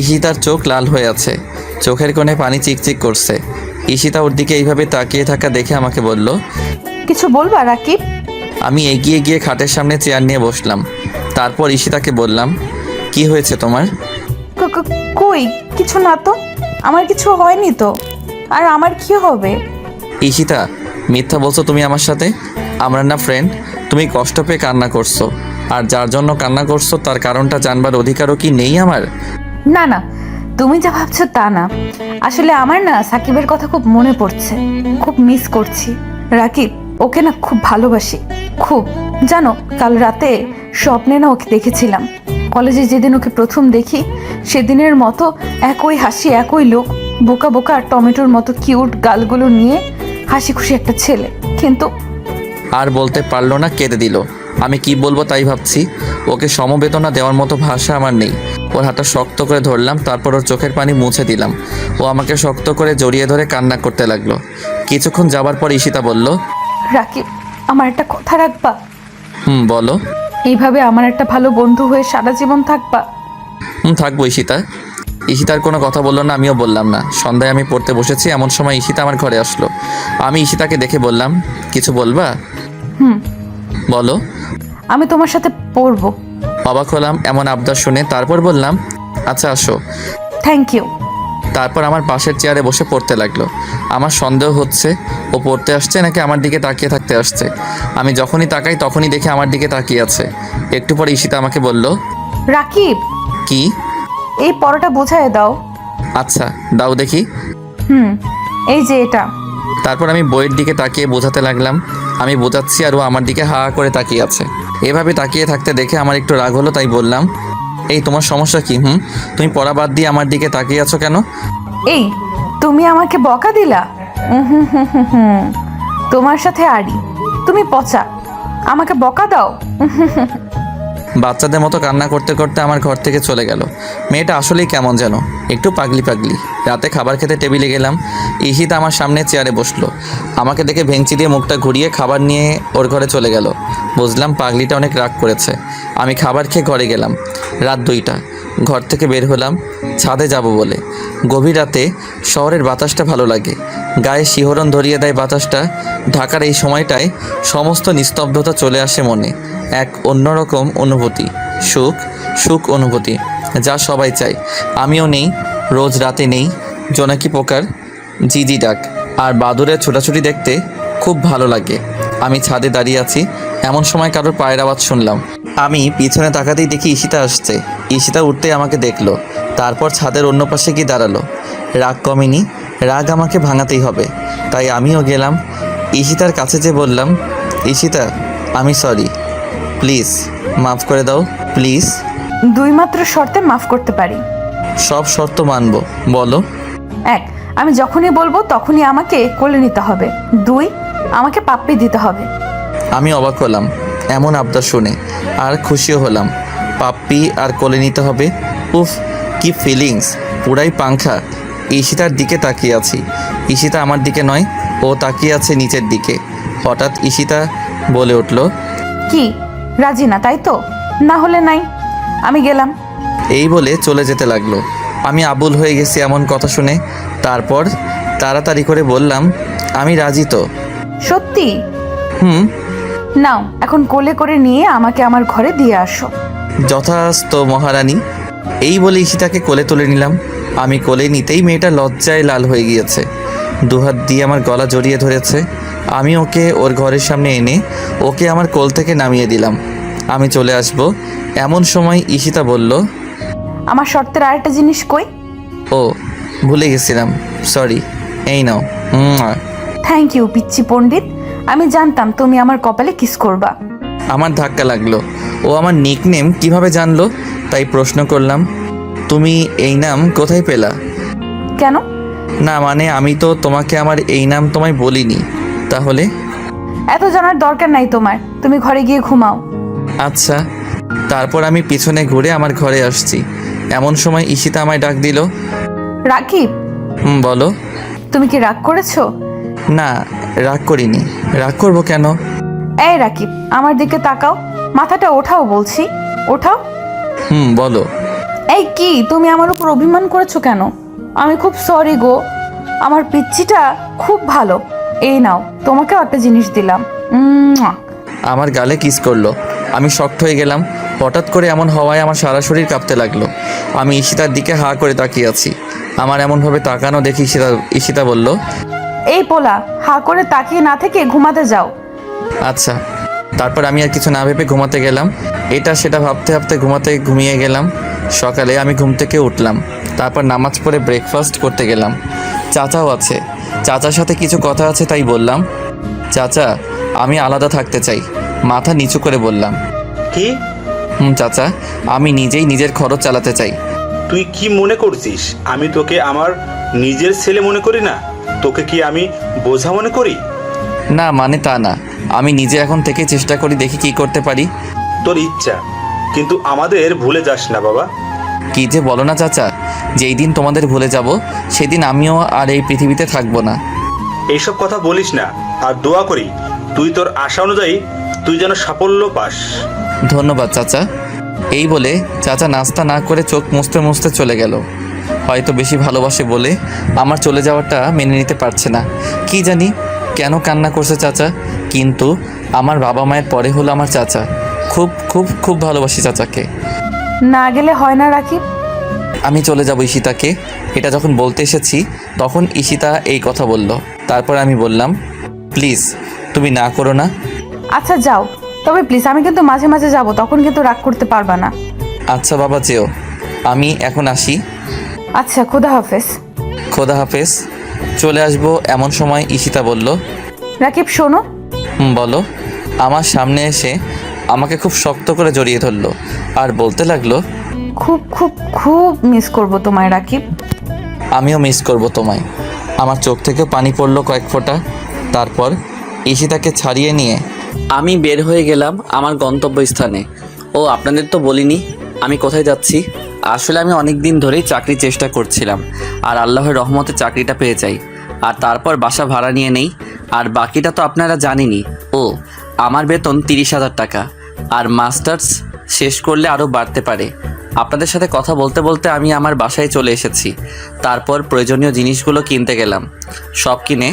ঈশিতার চোখ লাল হয়ে আছে, চোখের কোণে পানি চিকচিক করছে। ঈশিতা ওর দিকে এইভাবে তাকিয়ে থাকা দেখে আমাকে বলল, কিছু বলবা রাকিব? আমি এগিয়ে গিয়ে খাটের সামনে চেয়ার নিয়ে বসলাম। তারপর ঈশিতাকে বললাম, কি হয়েছে তোমার? কই কিছু না তো, আমার কিছু হয়নি তো, আর আমার কি হবে? ঈশিতা, মিথ্যা বলছো তুমি আমার সাথে? আমরা না ফ্রেন্ড? তুমি কষ্ট পেয়ে কান্না করছো, আর যার জন্য কান্না করছো তার কারণটা জানবার অধিকারও কি নেই আমার? না না, তুমি যা ভাবছো তা না। আসলে আমার না সাকিবের কথা খুব মনে পড়ছে, খুব মিস করছি। রাকিব, ওকে না খুব ভালোবাসি, খুব। জানো, কাল রাতে স্বপ্নে না ওকে দেখেছিলাম। কলেজে যেদিন ওকে প্রথম দেখি সেদিনের মতো একই হাসি, একই লোক, বোকা বোকা আর টমেটোর মতো কিউট গালগুলো নিয়ে হাসি খুশি একটা ছেলে। কিন্তু আর বলতে পারলো না, কেঁদে দিল। আমি কি বলবো তাই ভাবছি। ওকে সমবেদনা দেওয়ার মতো ভাষা আমার নেই। ওর হাতটা শক্ত করে ধরলাম, তারপর ওর চোখের পানি মুছে দিলাম। ও আমাকে শক্ত করে জড়িয়ে ধরে কান্না করতে লাগলো। কিছুক্ষণ যাবার পর ঈশিতা বলল, রাকিব, আমার একটা কথা রাখবা? বলো। এইভাবে আমার একটা ভালো বন্ধু হয়ে সারা জীবন থাকবা? থাকবো ঈশিতা। ঈশিতার কোনো কথা বললো না, আমিও বললাম না। সন্ধ্যায় আমি পড়তে বসেছি, এমন সময় ঈশিতা আমার ঘরে আসলো। আমি ঈশিতাকে দেখে বললাম, কিছু বলবা? বলো। আমি তোমার সাথে পড়বো। অবাক হলাম এমন আবদার শুনে, তারপর বললাম, আচ্ছা আসো। Thank you. তারপর আমার পাশের চেয়ারে বসে পড়তে লাগলো। আমার সন্দেহ হচ্ছে ও পড়তে আসছে নাকি আমার দিকে তাকিয়ে থাকতে আসছে। আমি যখনই তাকাই তখনই দেখে আমার দিকে তাকিয়ে আছে। একটু পরে ঈশিতা আমাকে বলল, রাকিব, কি? এই পড়াটা বোঝায় দাও। আচ্ছা দাও দেখি। এই যে এটা। তারপর আমি বইয়ের দিকে তাকিয়ে বোঝাতে লাগলাম। আমি বোঝাচ্ছি আর ও আমার দিকে হা করে তাকিয়ে আছে। এভাবে তাকিয়ে থাকতে দেখে আমার একটু রাগ হলো, তাই বললাম, এই তোমার সমস্যা কি? তুমি পড়া বাদ দিয়ে আমার দিকে তাকিয়ে আছো কেন? এই, তুমি আমাকে বকা দিলা? তোমার সাথে আড়ি, তুমি পচা, আমাকে বকা দাও। বাচ্চাদের মতো কান্না করতে করতে আমার ঘর থেকে চলে গেল। মেয়েটা আসলেই কেমন যেন, একটু পাগলি পাগলি। রাতে খাবার খেতে টেবিলে গেলাম। ঈশিতা আমার সামনে চেয়ারে বসলো। আমাকে দেখে ভেঙচি দিয়ে মুখটা ঘুরিয়ে খাবার নিয়ে ওর ঘরে চলে গেল। বুঝলাম পাগলিটা অনেক রাগ করেছে। আমি খাবার খেয়ে ঘরে গেলাম। রাত 2টা। ঘর থেকে বের হলাম ছাদে যাব বলে। গভীর রাতে শহরের বাতাসটা ভালো লাগে, গায়ে শিহরণ ধরিয়ে দেয় বাতাসটা। ঢাকার এই সময়টায় সমস্ত নিস্তব্ধতা চলে আসে মনে। এক অন্যরকম অনুভূতি, সুখ সুখ অনুভূতি, যা সবাই চায়। আমিও নেই, রোজ রাতে নেই জোনাকি পোকার জিজি ডাক আর বাদুড়ের ছোটাছুটি দেখতে খুব ভালো লাগে। আমি ছাদে দাঁড়িয়ে আছি, এমন সময় কারোর পায়ের আওয়াজ শুনলাম। আমি পিছনে তাকাতেই দেখি ঈশিতা আসছে। ঈশিতা উঠতেই আমাকে দেখলো, তারপর ছাদের অন্য পাশে গিয়ে দাঁড়ালো। রাগ কমেনি, রাগ আমাকে ভাঙাতেই হবে, তাই আমিও গেলাম। ঈশিতার কাছে যে বললাম, ঈশিতা আমি সরি, প্লিজ মাফ করে দাও প্লিজ। 2 মাত্র শর্তে মাফ করতে পারি। সব শর্ত মানবো, বলো। 1, আমি যখনই বলবো তখনই আমাকে কোলে নিতে হবে। 2, আমাকে পাপ্পি দিতে হবে। আমি অবাক হলাম এমন আবদার শুনে, আর খুশিও হলাম। পাপ্পি আর কোলে নিতে হবে, উফ কি ফিলিংস, পুরাই পাংখা। ঈশিতার দিকে তাকিয়ে আছি, ঈশিতা আমার দিকে নয়, ও তাকিয়ে আছে নিচের দিকে। হঠাৎ ঈশিতা বলে উঠল, কি, রাজি না তাই তো? না হলে নাই, আমি গেলাম। এই বলে চলে যেতে লাগলো। আমি আবুল হয়ে গেছি এমন কথা শুনে। তারপর তাড়াতাড়ি করে বললাম, আমি রাজি তো। সত্যি? হুম। নাও, এখন কোলে করে নিয়ে আমাকে আমার ঘরে দিয়ে আসো। যথাস্ত মহারানী। এই বলে ঈশিতাকে কোলে তুলে নিলাম। আমি কোলে নিতেই মেয়েটা লজ্জায় লাল হয়ে গিয়েছে, দুহাত দিয়ে আমার গলা জড়িয়ে ধরেছে। আমি ওকে ওর ঘরের সামনে এনে ওকে আমার কোল থেকে নামিয়ে দিলাম। আমি চলে আসব এমন সময় ঈশিতা বলল, আমার শর্তের আরেকটা জিনিস কই? ও ভুলে গেছিলাম, সরি, এই নাও। থ্যাংক ইউ পিচ্চি পণ্ডিত, আমি জানতাম তুমি আমার কপালে কিস করবা। আমার ধাক্কা লাগলো। ও আমার নিকনেম কিভাবে জানলো তাই প্রশ্ন করলাম, তুমি এই নাম কোথায় পেলা? কেন? না মানে আমি তো তোমাকে আমার এই নাম তোমায় বলিনি। তাহলে? এত জানার দরকার নাই তোমার, তুমি ঘরে গিয়ে ঘুমাও। আচ্ছা। তারপর আমি পিছনে ঘুরে আমার ঘরে আসছি। এমন সময় ঈশিতা আমায় ডাক দিল। রাকিব, বলো। তুমি কি রাগ করেছো? না, রাগ করিনি। রাগ করবো কেন? এই রাকিব, আমার দিকে তাকাও, মাথাটা ওঠাও বলছি, ওঠাও। বলো। এই কি, তুমি আমার উপর অভিমান করেছো কেন? আমি খুব সরি গো, আমার পিচ্চিটা খুব ভালো। এই নাও, তোমাকেও একটা জিনিস দিলাম। আমার গালে কিস করলো। আমি শক্ট হয়ে গেলাম। হঠাৎ করে এমন হওয়ায় আমার সারা শরীর কাঁপতে লাগলো। আমি ঈশিতার দিকে হা করে তাকিয়ে আছি। আমার এমনভাবে তাকানো দেখে ঈশিতা বলল, এই পোলা হা করে তাকিয়ে না থেকে ঘুমাতে যাও। আচ্ছা। তারপর আমি আর কিছু না ভেবে ঘুমাতে গেলাম। এটা সেটা ভাবতে ভাবতে ঘুমিয়ে গেলাম। সকালে আমি ঘুম থেকে উঠলাম, তারপর নামাজ পড়ে ব্রেকফাস্ট করতে গেলাম। চাচাও আছে, চাচার সাথে কিছু কথা আছে তাই বললাম, চাচা আমি আলাদা থাকতে চাই। মাথা নিচু করে বললাম, কি? চাচা আমি নিজেই নিজের খরচ চালাতে চাই। তুই কি মনে করছিস আমি তোকে আমার নিজের ছেলে মনে করি না? তোকে কি আমি বোঝা মনে করি? না মানে তা না, আমি নিজে এখন থেকে চেষ্টা করি, দেখি কি করতে পারি। তোর ইচ্ছা, কিন্তু আমাদের ভুলে যাস না বাবা। কি যে বলো না চাচা, যেই দিন তোমাদের ভুলে যাব সেদিন আমিও আর এই পৃথিবীতে থাকবো না। এইসব কথা বলিস না, আর দোয়া করি তুই তোর আশা অনুযায়ী তুই যেন সাফল্য পাস। ধন্যবাদ চাচা। এই বলে চাচা নাস্তা না করে চোখ মুছতে মুছতে চলে গেল। হয়তো বেশি ভালোবাসে বলে আমার চলে যাওয়াটা মেনে নিতে পারছে না। কি জানি কেন কান্না করছে চাচা, কিন্তু আমার বাবা মায়ের পরে হলো আমার চাচা। খুব খুব খুব ভালোবাসি চাচাকে। না গেলে হয় না রাকিব। আমি চলে যাব ঈশিতাকে। এটা যখন বলতে এসেছি তখন ঈশিতা এই কথা বলল। তারপর আমি বললাম, প্লিজ তুমি না করো না। আচ্ছা যাও, তবে প্লিজ আমি কিন্তু মাঝে মাঝে যাব, তখন কিন্তু রাগ করতে পারবা না। আচ্ছা বাবা যেও, আমি এখন আসি। আচ্ছা, খোদা হাফেজ। খোদা হাফেজ। চলে আসবো এমন সময় ঈশিতা বলল, রাকিব শোনো। বলো। আমার সামনে এসে আমাকে খুব শক্ত করে জড়িয়ে ধরলো আর বলতে লাগলো, খুব খুব খুব মিস করব তোমায় রাকিব। আমিও মিস করব তোমায়। আমার চোখ থেকে পানি পড়লো কয়েক ফোঁটা। তারপর ঈশিতাকে ছাড়িয়ে নিয়ে আমি বের হয়ে গেলাম আমার গন্তব্যস্থানে। ও আপনাদের তো বলিনি আমি কোথায় যাচ্ছি। আসলে আমি অনেক দিন ধরেই চাকরির চেষ্টা করছিলাম, আর আল্লাহর রহমতে চাকরিটা পেয়ে যাই। আর তারপর বাসা ভাড়া নিয়ে নেই। আর বাকিটা তো আপনারা জানেনই। ও আমার বেতন 30,000 টাকা, আর মাস্টার্স শেষ করলে আরও বাড়তে পারে। আপনাদের সাথে কথা বলতে বলতে আমি আমার বাসায় চলে এসেছি। তারপর প্রয়োজনীয় জিনিসগুলো কিনতে গেলাম। সব কিনে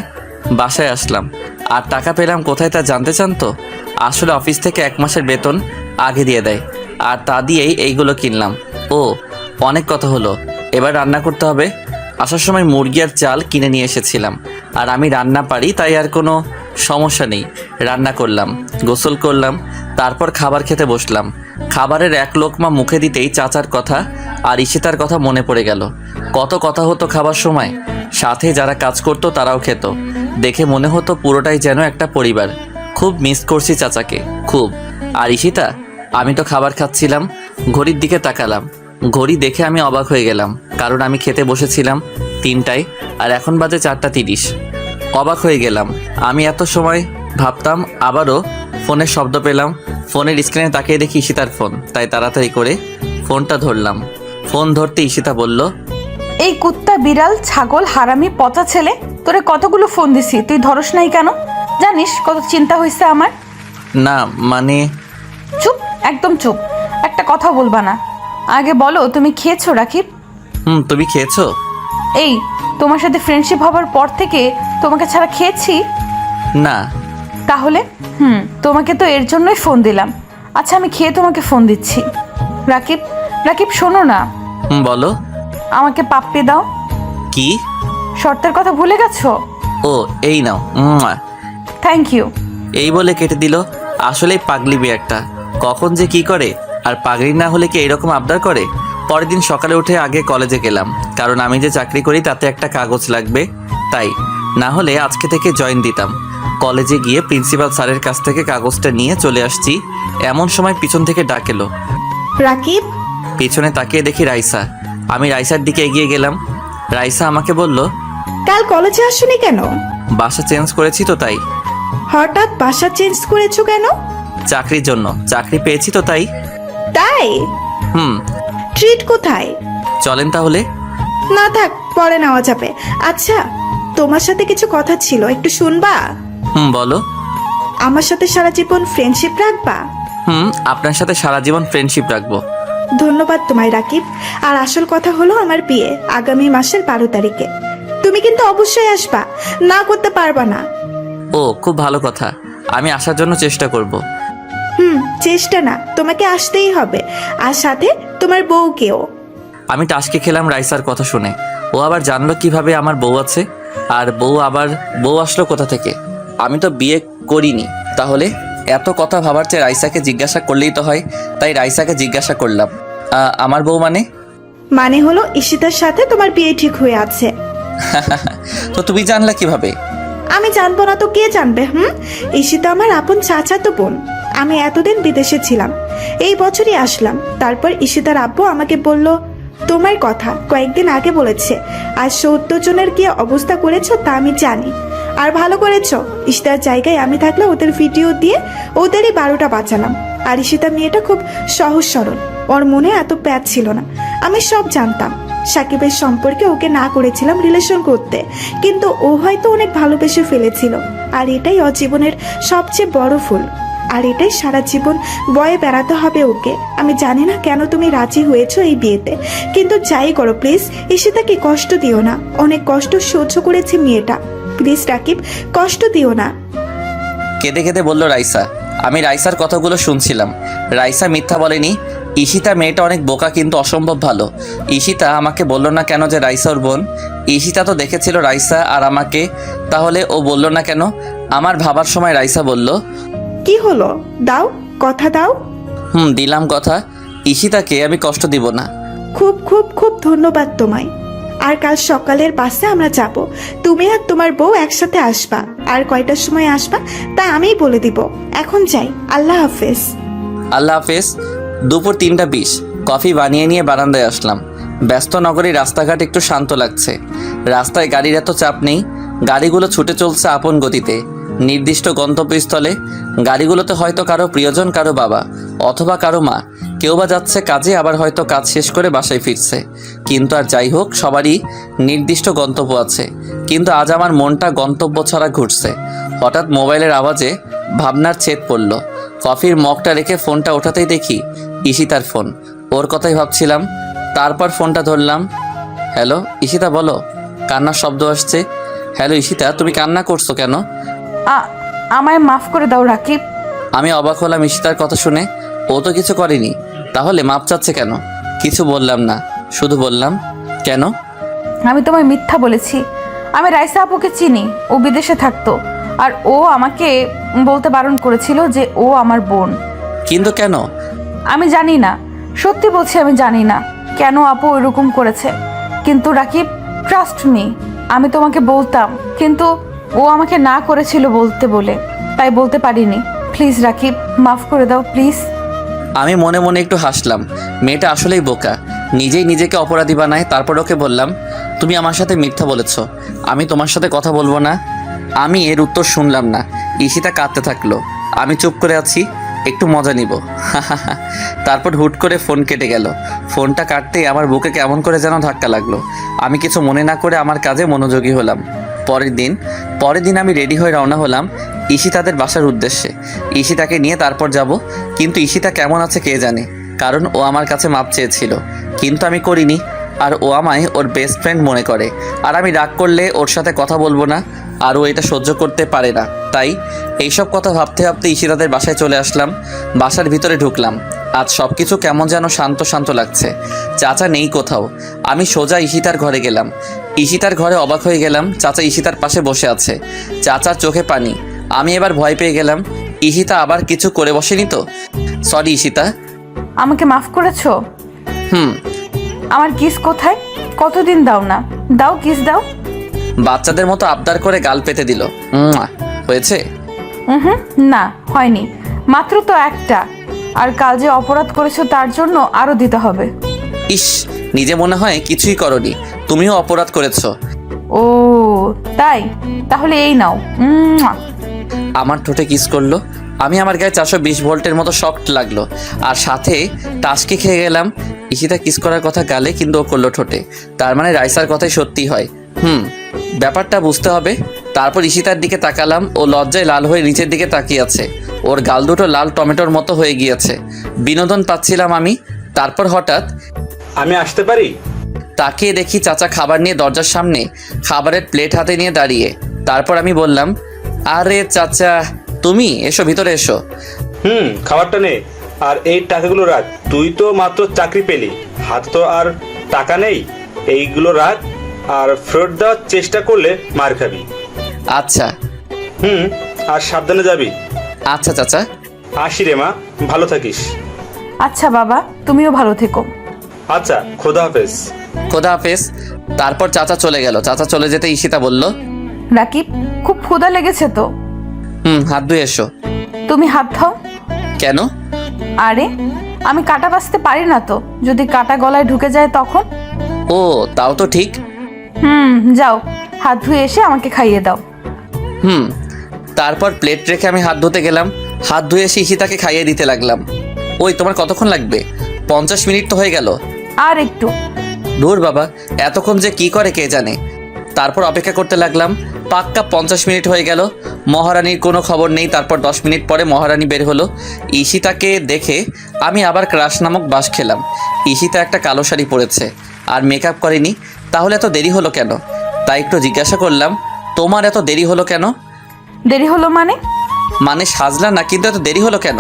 বাসায় আসলাম। আর টাকা পেলাম কোথায় তা জানতে চান তো? আসলে অফিস থেকে 1 মাসের বেতন আগে দিয়ে দেয়, আর তা দিয়েই এইগুলো কিনলাম। ও অনেক কথা হলো, এবার রান্না করতে হবে। আসার সময় মুরগি আর চাল কিনে নিয়ে এসেছিলাম, আর আমি রান্না পারি তাই আর কোনো সমস্যা নেই। রান্না করলাম, গোসল করলাম, তারপর খাবার খেতে বসলাম। খাবারের এক লোকমা মুখে দিতেই চাচার কথা আর ঈশিতার কথা মনে পড়ে গেল। কত কথা হতো খাবার সময়, সাথে যারা কাজ করতো তারাও খেত। দেখে মনে হতো পুরোটাই যেন একটা পরিবার। খুব মিস করছি চাচাকে, খুব। আর ঈশিতা, আমি তো খাবার খাচ্ছিলাম, ঘড়ির দিকে তাকালাম। ঘড়ি দেখে আমি অবাক হয়ে গেলাম, কারণ আমি খেতে বসেছিলাম 3টায় আর এখন বাজে 4:30। অবাক হয়ে গেলাম। আমি এত সময় ভাবতাম, আবারও ফোনের শব্দ পেলাম। ফোনের স্ক্রিনে তাকিয়ে দেখি ঈশিতার ফোন, তাই তাড়াতাড়ি করে ফোনটা ধরলাম। ফোন ধরতে ঈশিতা বলল, এই কুত্তা বিড়াল ছাগল হারামি পচা ছেলে, তোরে কতগুলো ফোন দিছি, তুই ধরস নাই কেন? জানিস কত চিন্তা হয়েছে আমার? না মানে। চুপ, একদম চুপ, একটা কথা বলবা না। আগে বলো তুমি খেয়েছো রাকিব? তুমি খেয়েছো? এই তোমার সাথে ফ্রেন্ডশিপ হবার পর থেকে তোমাকে ছাড়া খেয়েছি না। তাহলে তোমাকে তো এর জন্যই ফোন দিলাম। আচ্ছা আমি খেয়ে তোমাকে ফোন দিচ্ছি। রাকিব, রাকিব শোনো না। বলো। আমাকে পাপ্পি দাও। কি? শর্তের কথা ভুলে গেছো? ও এই নাও। Thank you. এই বলে কেটে দিল। আসলেই পাগলি মেয়ে একটা, কখন যে কি করে। আর পাগলি না হলে কি এইরকম আবদার করে? পরের দিন সকালে উঠে আগে কলেজে গেলাম, কারণ আমি যে চাকরি করি তাতে একটা কাগজ লাগবে, তাই। না হলে আজকে থেকে জয়েন দিতাম। কলেজে গিয়ে প্রিন্সিপাল স্যারের কাছ থেকে কাগজটা নিয়ে চলে আসছি, এমন সময় পিছন থেকে ডাক এলো। রাকিব, পিছনে তাকিয়ে দেখি রাইসা। আমি রাইসার দিকে এগিয়ে গেলাম। রাইসা আমাকে বলল, কাল কলেজে আসোনি কেন? বাসা চেঞ্জ করেছি তো তাই। হঠাৎ বাসা চেঞ্জ করেছো কেন? চাকরির জন্য, চাকরি পেয়েছি তো তাই। তাই? ট্রিট কোথায়? চলেন তাহলে। না থাক, পরে নেওয়া যাবে। আচ্ছা, তোমার সাথে কিছু কথা ছিল, একটু শুনবা? বলো। আমার সাথে সারা জীবন ফ্রেন্ডশিপ রাখবা? আপনার সাথে সারা জীবন ফ্রেন্ডশিপ রাখবো। ধন্যবাদ তোমায় রাকিব। আর আসল কথা হলো আমার বিয়ে আগামী মাসের 12 তারিখে। তুমি কিন্তু অবশ্যই আসবা, না করতে পারবা না। ও খুব ভালো কথা, আমি আসার জন্য চেষ্টা করব। চেষ্টা না, তোমাকে আসতেই হবে, আর সাথে তোমার বউকেও। আমি টাসকে খেলাম রাইসার কথা শুনে। ও আবার জানলো কিভাবে আমার বউ আছে? আর বউ আসলো কোথা থেকে? আমি তো বিয়ে করিনি। তাহলে এত কথা ভাবার চেয়ে রাইসাকে জিজ্ঞাসা করলেই তো হয়, তাই রাইসাকে জিজ্ঞাসা করলাম, আমার বউ মানে? মানে হলো ঈশিতার সাথে তোমার বিয়ে ঠিক হয়ে আছে। তো তুমি জানলা কিভাবে? আমি জানবো না তো কে জানবে? ঈশিতা আমার আপন চাচাতো বোন। আমি এতদিন বিদেশে ছিলাম, এই বছরই আসলাম। তারপর ঈশিতার আব্বু আমাকে বলল তোমার কথা কয়েকদিন আগে বলেছে, আর 70 জনের কি অবস্থা করেছো তা আমি জানি। আর ভালো করেছো, ঈশিতার জায়গায় আমি থাকলে ওদের ভিডিও দিয়ে ওদেরই 12টা বাঁচালাম। আর ঈশিতা মেয়েটা খুব সহজ সরল, ওর মনে এত প্যাচ ছিল না। আমি সব জানতাম। সাকিবের সম্পর্কে ওকে না করেছিলাম রিলেশন করতে, কিন্তু ও হয়তো অনেক ভালোবেসে ফেলেছিল। আর এটাই ওর জীবনের সবচেয়ে বড় ফুল, আর এটাই সারা জীবন বয়ে বেড়াতে হবে ওকে। আমি জানি না কেন তুমি রাজি হয়েছো এই বিয়েতে, কিন্তু যাই করো প্লিজ ঈশিতাকে কষ্ট দিও না। অনেক কষ্ট সহ্য করেছে মেয়েটা, প্লিজ রাকিব কষ্ট দিও না। কেঁদে কেঁদে বলল রাইসা। আমি রাইসার কথাগুলো শুনছিলাম। রাইসা মিথ্যা বলেনি। ঈশিতা মেয়েটা অনেক বোকা, কিন্তু অসম্ভব ভালো। ঈশিতা আমাকে বলল না কেন যে রাইসা ওর বোন? ঈশিতা তো দেখেছিল রাইসা আর আমাকে, তাহলে ও বলল না কেন? আমার ভাবার সময় রাইসা বলল, কি হলো, দাও কথা দাও। দিলাম কথা। ঈশিতাকে আমি কষ্ট দিব না। খুব খুব খুব ধন্যবাদ তোমায়। আর কাল সকালের বাসে আমরা যাব, তুমি আর তোমার বউ একসাথে আসবা। আর কয়টার সময় আসবা তা আমিই বলে দিব। এখন যাই, আল্লাহ হাফেজ। আল্লাহ হাফেজ। দুপুর 3:20 কফি বানিয়ে নিয়ে বারান্দায় আসলাম। ব্যস্ত নগরী, রাস্তাঘাট একটু শান্ত লাগছে। রাস্তায় গাড়ির এত চাপ নেই। গাড়িগুলো ছুটে চলছে আপন গতিতে নির্দিষ্ট গন্তব্যস্থলে। গাড়িগুলোতে হয়তো কারো প্রিয়জন, কারো বাবা অথবা কারো মা। কেউ বা যাচ্ছে কাজে, আবার হয়তো কাজ শেষ করে বাসায় ফিরছে। কিন্তু আর যাই হোক, সবারই নির্দিষ্ট গন্তব্য আছে। কিন্তু আজ আমার মনটা গন্তব্য ছাড়া ঘুরছে। হঠাৎ মোবাইলের আওয়াজে ভাবনার ছেদ পড়ল। কফির মগটা রেখে ফোনটা ওঠাতেই দেখি ঈশিতার ফোন। ওর কথাই ভাবছিলাম। তারপর ফোনটা ধরলাম। হ্যালো ঈশিতা, বলো। কান্নার শব্দ আসছে। হ্যালো ঈশিতা, তুমি কান্না করছো কেন? আমায় মাফ করে দাও রাকিব। আমি অবাক হলাম ঈশিতার কথা শুনে। ও তো কিছু করেনি, তাহলে মাপ চাচ্ছে কেন? কিছু বললাম না, শুধু বললাম, কেন? আমি তোমায় মিথ্যা বলেছি। আমি রাইসা আপুকে চিনি, ও বিদেশে থাকতো। আর ও আমাকে বলতে বারণ করেছিল যে ও আমার বোন। কিন্তু কেন? আমি জানি না, সত্যি বলছি আমি জানি না কেন আপু এরকম করেছে। কিন্তু রাকিব, ট্রাস্ট মি, আমি তোমাকে বলতাম, কিন্তু ও আমাকে না করেছিল বলতে বলে, তাই বলতে পারিনি। প্লিজ রাকিব, মাফ করে দাও প্লিজ। আমি মনে মনে একটু হাসলাম। মেয়েটা আসলেই বোকা, নিজেই নিজেকে অপরাধী বানায়। তারপর ওকে বললাম, তুমি আমার সাথে মিথ্যা বলেছ, আমি তোমার সাথে কথা বলবো না। আমি এর উত্তর শুনলাম না। ঈশিতা কাঁদতে থাকলো। আমি চুপ করে আছি, একটু মজা নিব। তারপর হুট করে ফোন কেটে গেল। ফোনটা কাটতেই আমার বুকে কেমন করে যেন ধাক্কা লাগলো। আমি কিছু মনে না করে আমার কাজে মনোযোগী হলাম। পরের দিন আমি রেডি হয়ে রওনা হলাম ঈশিতাদের বাসার উদ্দেশ্যে। ঈশিতাকে নিয়ে তারপর যাব। কিন্তু ঈশিতা কেমন আছে কে জানে, কারণ ও আমার কাছে মাপ চেয়েছিল, কিন্তু আমি করিনি। আর ও আমায় ওর বেস্ট ফ্রেন্ড মনে করে। আর আমি রাগ করলে ওর সাথে কথা বলবো না, আর ও এটা সহ্য করতে পারে না। তাই এইসব কথা ভাবতে ভাবতে ঈশিতাদের বাসায় চলে আসলাম। বাসার ভিতরে ঢুকলাম। আজ সব কিছু কেমন যেন শান্ত শান্ত লাগছে। চাচা নেই কোথাও। আমি সোজা ঈশিতার ঘরে গেলাম। ঈশিতার ঘরে অবাক হয়ে গেলাম, চাচা ঈশিতার পাশে বসে আছে। চাচার চোখে পানি। আমি এবার ভয় পেয়ে গেলাম, ঈশিতা আবার কিছু করে বসেনি তো? সরি ঈশিতা। আমাকে মাফ করেছো? হুম। আমার কিস কোথায়? কতদিন দাও না, দাও কিস দাও। বাচ্চাদের মতো আবদার করে গাল পেতে দিল। হয়েছে? না হয়নি, মাত্র তো একটা। আর কাল যে অপরাধ করেছো তার জন্য আরো দিতে হবে। ইস, নিজে মনে হয় কিছুই করনি, তুমিও অপরাধ করেছো। ও তাই, তাহলে এই নাও। আমার ঠোঁটে কিস করলো। আমি আমার গায়ে 420 ভোল্টের মতো শক্ট লাগলো, আর সাথে টাসকি খেয়ে গেলাম। ঈশিতা কিস করার কথা গালে, কিন্তু ও করলো ঠোঁটে। তার মানে রাইসার কথাই সত্যি হয়। ব্যাপারটা বুঝতে হবে। তারপর ঈশিতার দিকে তাকালাম। ও লজ্জায় লাল হয়ে নিচের দিকে তাকিয়ে আছে। ওর গাল দুটো লাল টমেটোর মতো হয়ে গিয়েছে। বিনোদন পাচ্ছিলাম আমি। তারপর হঠাৎ, আমি আসতে পারি? তাকিয়ে দেখি চাচা খাবার নিয়ে দরজার সামনে খাবারের প্লেট হাতে নিয়ে দাঁড়িয়ে। তারপর আমি বললাম, আরে চাচা তুমি এসো, ভিতরে এসো। খাবারটা নে, আর এই টাকাগুলো রাখ। তুই তো মাত্র চাকরি পেলি, হাতে তো আর টাকা নেই। এইগুলো রাখ, আর ফেরত দেওয়ার চেষ্টা করলে মার খাবি। আচ্ছা আর সাবধানে যাবি। আচ্ছা চাচা। আসি রে মা, ভালো থাকিস। আচ্ছা বাবা, তুমিও ভালো থেকো। আচ্ছা, খোদা হাফেজ। খোদা হাফেজ। তারপর চাচা চলে গেল। চাচা চলে যেতে ঈশিতা বলল, রাকিব, খুব ক্ষুধা লেগেছে তো। হাত ধুয়ে এসো। তুমি হাত দাও। কেন? আরে, আমি কাটা বাঁচতে পারি না তো, যদি কাটা গলায় ঢুকে যায় তখন। ও, তাও তো ঠিক। যাও, হাত ধুয়ে এসে আমাকে খাইয়ে দাও। তারপর প্লেট রেখে আমি হাত ধুতে গেলাম। হাত ধুয়ে এসে ঈশিতাকে খাইয়ে দিতে লাগলাম। ওই, তোমার কতক্ষণ লাগবে? 50 মিনিট তো হয়ে গেল। আর একটু। দূর বাবা, এতক্ষণ যে কি করে কে জানে। তারপর অপেক্ষা করতে লাগলাম। পাক্কা 50 মিনিট হয়ে গেল, মহারানীর কোনো খবর নেই। তারপর 10 মিনিট পরে মহারানী বের হলো। ঈশিতাকে দেখে আমি আবার ক্রাশ নামক বাস খেলাম। ঈশিতা একটা কালো শাড়ি পরেছে আর মেকআপ করেনি। তাহলে এত দেরি হলো কেন? তাই একটু জিজ্ঞাসা করলাম, তোমার এত দেরি হলো কেন? দেরি হলো মানে সাজলা না, কিন্তু এত দেরি হলো কেন?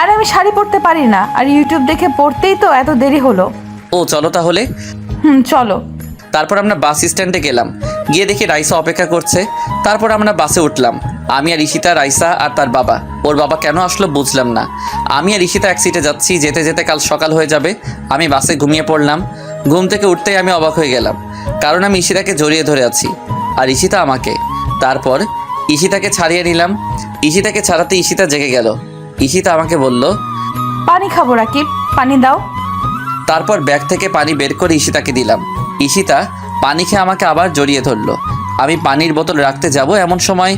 আরে আমি শাড়ি পরতে পারি না, আর ইউটিউব দেখে পড়তেই তো এত দেরি হলো। ও চলো তাহলে। চলো। তারপর আমরা বাস স্ট্যান্ডে গেলাম। গিয়ে দেখি রাইসা অপেক্ষা করছে। তারপর আমরা বাসে উঠলাম। আমি আর ঈশিতা, রাইসা আর তার বাবা। ওর বাবা কেন আসলো বুঝলাম না। আমি আর ঈশিতা এক সিটে যাচ্ছি। যেতে যেতে কাল সকাল হয়ে যাবে। আমি বাসে ঘুমিয়ে পড়লাম। ঘুম থেকে উঠতেই আমি অবাক হয়ে গেলাম, কারণ আমি ঈশিতাকে জড়িয়ে ধরে আছি আর ঈশিতা আমাকে। তারপর ঈশিতাকে ছাড়িয়ে নিলাম। ঈশিতাকে ছাড়াতে ঈশিতা জেগে গেল। ঈশিতা আমাকে বলল, পানি খাবো রাকিব, পানি দাও। তারপর ব্যাগ থেকে পানি বের করে ঈশিতাকে দিলাম। ঈশিতা পানি খেয়ে আমাকে আবার জড়িয়ে ধরলো। আমি পানির বোতল রাখতে যাব, এমন সময়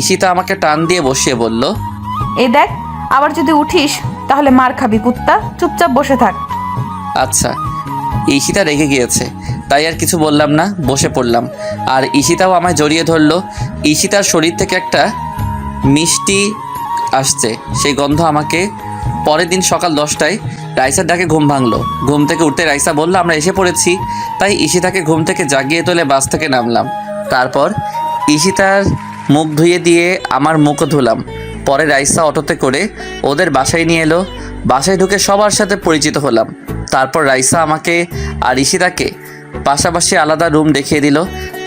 ঈশিতা আমাকে টান দিয়ে বসিয়ে বলল, এই দেখ, আবার যদি উঠিস তাহলে মার খাবি কুত্তা, চুপচাপ বসে থাক। আচ্ছা। ঈশিতা রেগে গিয়েছে, তাই আর কিছু বললাম না, বসে পড়লাম। আর ঈশিতাও আমায় জড়িয়ে ধরলো। ঈশিতার শরীর থেকে একটা মিষ্টি আসছে, সেই গন্ধ আমাকে। পরের দিন সকাল 10টায় রাইসার ডাকে ঘুম ভাঙলো। ঘুম থেকে উঠতে রাইসা বলল, আমরা এসে পড়েছি। তাই ঈশিতাকে ঘুম থেকে জাগিয়ে তুলে বাস থেকে নামলাম। তারপর ঈশিতার মুখ ধুয়ে দিয়ে আমার মুখও ধুলাম। পরে রাইসা অটোতে করে ওদের বাসায় নিয়ে এলো। বাসায় ঢুকে সবার সাথে পরিচিত হলাম। তারপর রাইসা আমাকে আর ঈশিতাকে পাশাপাশি আলাদা রুম দেখিয়ে দিল।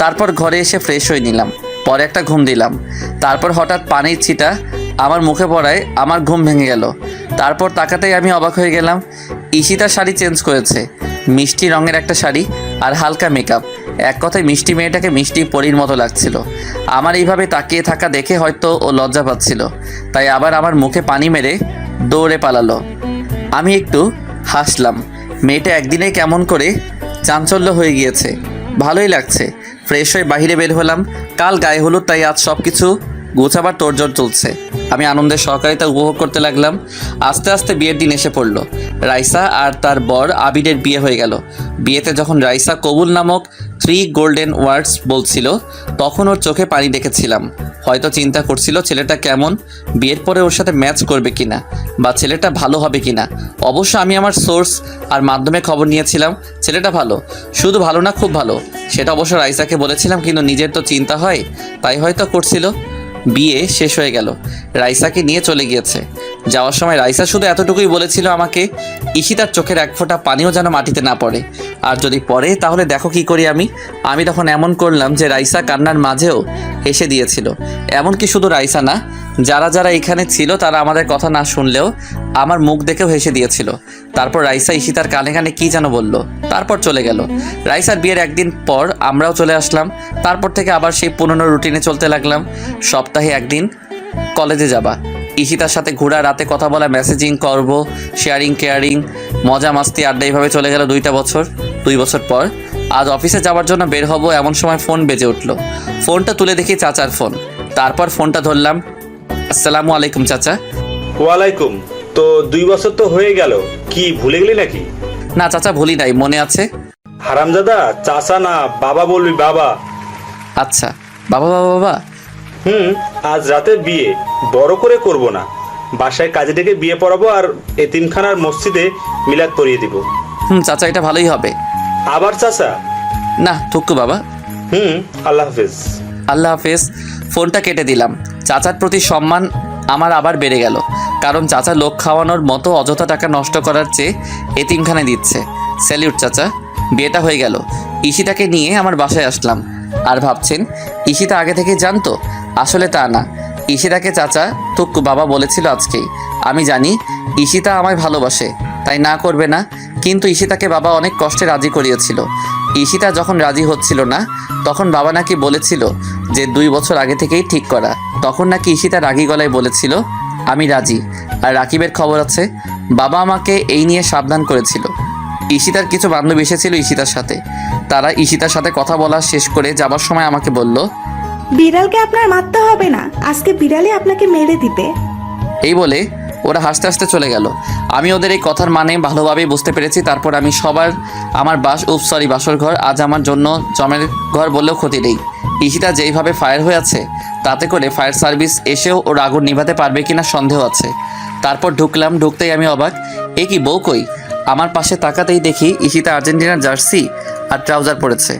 তারপর ঘরে এসে ফ্রেশ হয়ে নিলাম। পরে একটা ঘুম দিলাম। তারপর হঠাৎ পানির ছিটা আমার মুখে পড়ায় আমার ঘুম ভেঙে গেল। তারপর তাকাতেই আমি অবাক হয়ে গেলাম। ঈশিতা শাড়ি চেঞ্জ করেছে, মিষ্টি রঙের একটা শাড়ি আর হালকা মেকআপ। এক কথায় মিষ্টি মেয়েটাকে মিষ্টি পরীর মতো লাগছিল। আমার এইভাবে তাকিয়ে থাকা দেখে হয়তো ও লজ্জা পাচ্ছিল, তাই আবার আমার মুখে পানি মেরে দৌড়ে পালালো। আমি একটু হাসলাম। মেয়েটা একদিনে কেমন করে চাঞ্চল্য হয়ে গিয়েছে, ভালোই লাগছে। ফ্রেশ হয়ে বাইরে বের হলাম। কাল গায়ে হলুদ, তাই আজ সব কিছু গোছাবার তোড়জোড় চলছে। আমি আনন্দের সহকারে তা উপভোগ করতে লাগলাম। আস্তে আস্তে বিয়ের দিন এসে পড়লো। রাইসা আর তার বর আবিরের বিয়ে হয়ে গেল। বিয়েতে যখন রাইসা কবুল নামক 3 গোল্ডেন ওয়ার্ডস বলছিল, তখন ওর চোখে পানি দেখেছিলাম। হয়তো চিন্তা করছিল ছেলেটা কেমন, বিয়ের পরে ওর সাথে ম্যাচ করবে কিনা, বা ছেলেটা ভালো হবে কিনা। অবশ্য আমি আমার সোর্স আর মাধ্যমে খবর নিয়েছিলাম ছেলেটা ভালো, শুধু ভালো না খুব ভালো। সেটা অবশ্য রাইসাকে বলেছিলাম, কিন্তু নিজের তো চিন্তা হয়, তাই হয়তো করছিল। বিয়ে শেষ হয়ে গেল। রাইসাকে নিয়ে চলে গিয়েছে। যাওয়ার সময় রাইসা শুধু এতটুকুই বলেছিল আমাকে, ঈশিতার চোখের এক ফোঁটা পানিও যেন মাটিতে না পড়ে, আর যদি পড়ে তাহলে দেখো কি করি আমি তখন এমন করলাম যে রাইসা কান্নার মাঝেও হেসে দিয়েছিল। এমনকি শুধু রাইসা না, যারা যারা এখানে ছিল তারা আমাদের কথা না শুনলেও আমার মুখ দেখেও হেসে দিয়েছিল। তারপর রাইসা ঈশিতার কানে কানে কী যেন বলল, তারপর চলে গেল। রাইসার বিয়ের একদিন পর আমরাও চলে আসলাম। তারপর থেকে আবার সেই পুরনো রুটিনে চলতে লাগলাম। সপ্তাহে একদিন কলেজে যাবা, ঈশিতার সাথে ঘোরা, রাতে কথা বলা, মেসেজিং করব, শেয়ারিং কেয়ারিং, মজা মাস্তি আড্ডা, এইভাবে চলে গেল 2 বছর। 2 বছর পর আজ অফিসে যাওয়ার জন্য বের হব, এমন সময় ফোন বেজে উঠলো। ফোনটা তুলে দেখি চাচার ফোন। তারপর ফোনটা ধরলাম। আসসালামু আলাইকুম চাচা। ওয়ালাইকুম। তো 2 বছর তো হয়ে গেল, কি ভুলে গেলি নাকি? না চাচা, ভুলি নাই, মনে আছে। হারামজাদা, চাচা না বাবা বলবি, বাবা। আচ্ছা, বাবা বাবা বাবা। আজ রাতে বিয়ে বড় করে করব না, বাসায় কাজে ডেকে বিয়ে পড়াবো আর এতিমখানার মসজিদে মিলাদ পড়িয়ে দিব। চাচা, এটা ভালোই হবে। আবার চাচা? না থুকু বাবা। আল্লাহ হাফেজ। আল্লাহ হাফেজ। ফোনটা কেটে দিলাম। চাচার প্রতি সম্মান আমার আবার বেড়ে গেল, কারণ চাচা লোক খাওয়ানোর মতো অযথা টাকা নষ্ট করার চেয়ে এতিমখানায় দিচ্ছে। স্যালিউট চাচা। ওয়ালাইকুম আসসালাম। তারপর ঈশিতাকে নিয়ে চলে আসলাম। বিয়েটা হয়ে গেল। ঈশিতাকে নিয়ে আমার বাসায় আসলাম। আর ভাবছেন ঈশিতা আগে থেকে জানতো? আসলে তা না। ঈশিতাকে চাচা তুক্কু বাবা বলেছিল আজকেই। আমি জানি ঈশিতা আমায় ভালোবাসে, তাই না করবে না। কিন্তু ঈশিতাকে বাবা অনেক কষ্টে রাজি করিয়েছিল। ঈশিতা যখন রাজি হচ্ছিল না, তখন বাবা নাকি বলেছিল যে 2 বছর আগে থেকেই ঠিক করা। তখন নাকি ঈশিতা রাগী গলায় বলেছিল আমি রাজি। আর রাকিবের খবর আছে, বাবা আমাকে এই নিয়ে সাবধান করেছিল। ঈশিতার কিছু বান্ধবী এসেছিল ঈশিতার সাথে। তারা ঈশিতার সাথে কথা বলা শেষ করে যাবার সময় আমাকে বলল, বিড়ালকে আপনার মারতে হবে না, আজকে বিড়ালই আপনাকে মেরে দিবে। এই বলে ওরা হাসতে হাসতে চলে গেল। আমি ওদের এই কথার মানে ভালোভাবেই বুঝতে পেরেছি। তারপর আমি আমার বাসর ঘর আজ আমার জন্য জমের ঘর বললেও ক্ষতি নেই। ঈশিতা যেইভাবে ফায়ার হয়ে আছে, তাতে করে ফায়ার সার্ভিস এসেও ওর আগুন নিভাতে পারবে কিনা সন্দেহ আছে। তারপর ঢুকলাম, ঢুকতেই আমি অবাক, এ কি বউ কই? আমার পাশে তাকাতেই দেখি ঈশিতা আর্জেন্টিনার জার্সি আর ট্রাউজার পরেছে,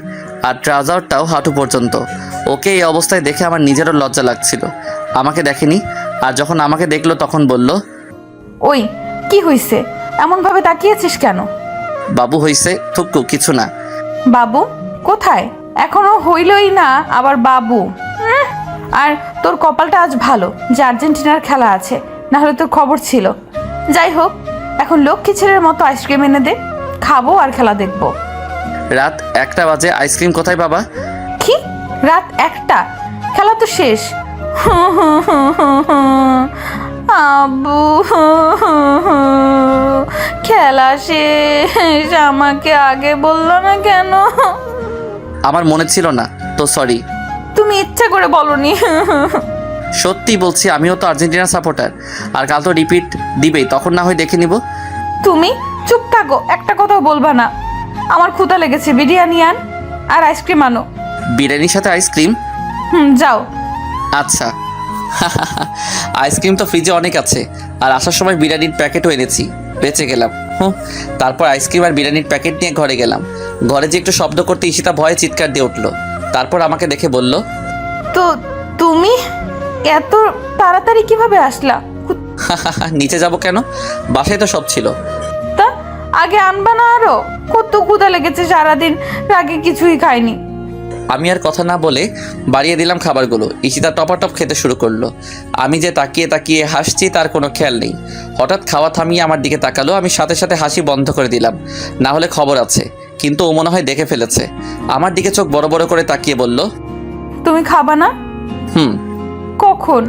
আর ট্রাউজারটাও হাঁটু পর্যন্ত। ওকে এই অবস্থায় দেখে আমার নিজেরও লজ্জা লাগছিল। আমাকে দেখেনি, আর যখন আমাকে দেখলো তখন বলল, ওই কি হইছে, এমন ভাবে তাকিয়েছিস কেন? বাবু হইছে থুক্কু, কিছু না। বাবু কোথায়? এখনো হইলই না আবার বাবু। আর তোর কপালটা আজ ভালো যে আর্জেন্টিনার খেলা আছে, না হলে তোর খবর ছিল। যাই হোক, এখন লক্ষ্মী ছেলের মতো আইসক্রিম এনে দে, খাবো আর খেলা দেখবো। রাত 1টা বাজে, আইসক্রিম কোথায় বাবা? কি রাত 1টা? খেলা তো শেষ। আব্বু, খেলা শেষ, আমাকে আগে বললো না কেন? আমার মনে ছিল না তো, সরি। তুমি ইচ্ছা করে বলনি। সত্যি বলছি, আমিও তো আর্জেন্টিনা সাপোর্টার। আর কাল তো রিপিট দিবেই, তখন না হয় দেখে নিব। তুমি চুপ থাকো, একটা কথাও বলবা না। আমার ক্ষুধা লেগেছে, বিরিয়ানি আন আর আইসক্রিম আনো। বিরিয়ানির সাথে আইসক্রিম? যাও। আচ্ছা। আইসক্রিম তো ফ্রিজে অনেক আছে, আর আসার সময় বিরিয়ানির প্যাকেটও এনেছি, বেঁচে গেলাম। তারপর আইসক্রিম আর বিরিয়ানির প্যাকেট নিয়ে ঘরে গেলাম। ঘরে যে একটু শব্দ করতে ঈশিতা ভয়ে চিৎকার দিয়ে উঠলো। তারপর আমাকে দেখে বলল, তো তুমি এত তাড়াতাড়ি কিভাবে আসলা? নিচে যাব কেন? বাসায় তো সব ছিল। তা আগে আনবা না? আরো কত ক্ষুধা লেগেছে, সারাদিন রাগে কিছুই খাইনি। আমি আর কথা না বলে বাড়িয়ে দিলাম খাবারগুলো। ঈশিতা টপাটপ খেতে শুরু করলো। আমি যে তাকিয়ে তাকিয়ে হাসছি তার কোনো খেয়াল নেই। হঠাৎ খাওয়া থামিয়ে আমার দিকে তাকালো। আমি সাথে সাথে হাসি বন্ধ করে দিলাম, না হলে খবর আছে। কিন্তু ও মনে হয় দেখে ফেলেছে। আমার দিকে চোখ বড় বড় করে তাকিয়ে বলল, তুমি খাবা না? কখন?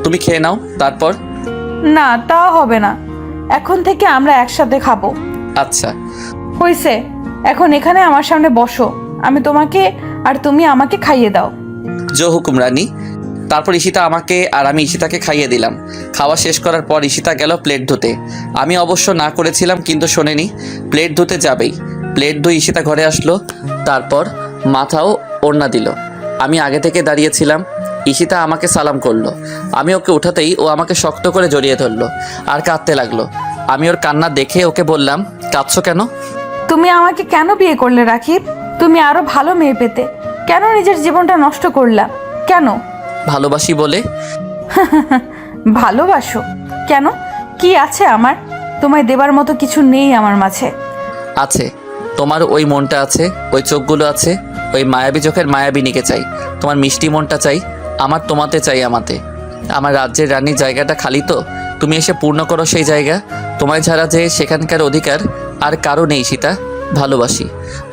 তুমি খেয়ে নাও তারপর। না, তা হবে না, এখন থেকে আমরা একসাথে খাবো। আচ্ছা। হইছে, এখন এখানে আমার সামনে বসো, আমি তোমাকে আর তুমি আমাকে খাইয়ে দাও। জো হুকুম রানী। তারপর ঈশিতা আমাকে আর আমি ঈশিতাকে খাইয়ে দিলাম। খাওয়া শেষ করার পর ঈশিতা গেল প্লেট ধুতে। আমি অবশ্য না করেছিলাম, কিন্তু শোনেনি, প্লেট ধুতে যাবেই। প্লেট ধুয়ে ঈশিতা ঘরে আসলো, তারপর মাথাও ওড়না দিল। আমি আগে থেকে দাঁড়িয়েছিলাম। ঈশিতা আমাকে সালাম করলো। আমি ওকে উঠাতেই ও আমাকে শক্ত করে জড়িয়ে ধরলো আর কাঁদতে লাগলো। আমি ওর কান্না দেখে ওকে বললাম, কাঁদছো কেন? তুমি আমাকে কেন বিয়ে করলে রাকিব? তুমি আরো ভালো মেয়ে পেতে, কেন নিজের জীবনটা নষ্ট করলা? কেন? ভালোবাসি বলে। ভালোবাসো কেন? কি আছে আমার? তোমায় দেবার মতো কিছু নেই আমার মাঝে। আছে, তোমার ওই মনটা আছে, ওই চোখগুলো আছে, ওই মায়াবী চোখের মায়াবিনীকে চাই। তোমার মিষ্টি মনটা চাই, আমার তোমাতে চাই। আমার রাজ্যের রানীর জায়গাটা খালি তো, তুমি এসে পূর্ণ করো সেই জায়গা। তোমায় ছাড়া যে সেখানকার অধিকার আর কারো নেই সীতা।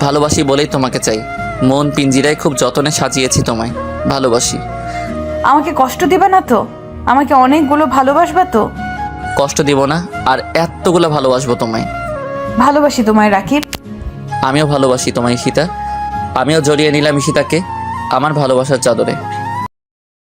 ভালোবাসি বলেই তোমাকে চাই। মন পিঞ্জিরায় খুব যত্নে সাজিয়েছি তোমায়। ভালোবাসি। আমাকে কষ্ট দিবা না তো? আমাকে অনেকগুলো ভালোবাসবা তো? কষ্ট দিব না, আর এতগুলো ভালোবাসবো তোমায়। ভালোবাসি তোমায় রাকিব। আমিও ভালোবাসি তোমায় ঈশিতা। আমিও জড়িয়ে নিলাম ঈশিতাকে আমার ভালোবাসার চাদরে।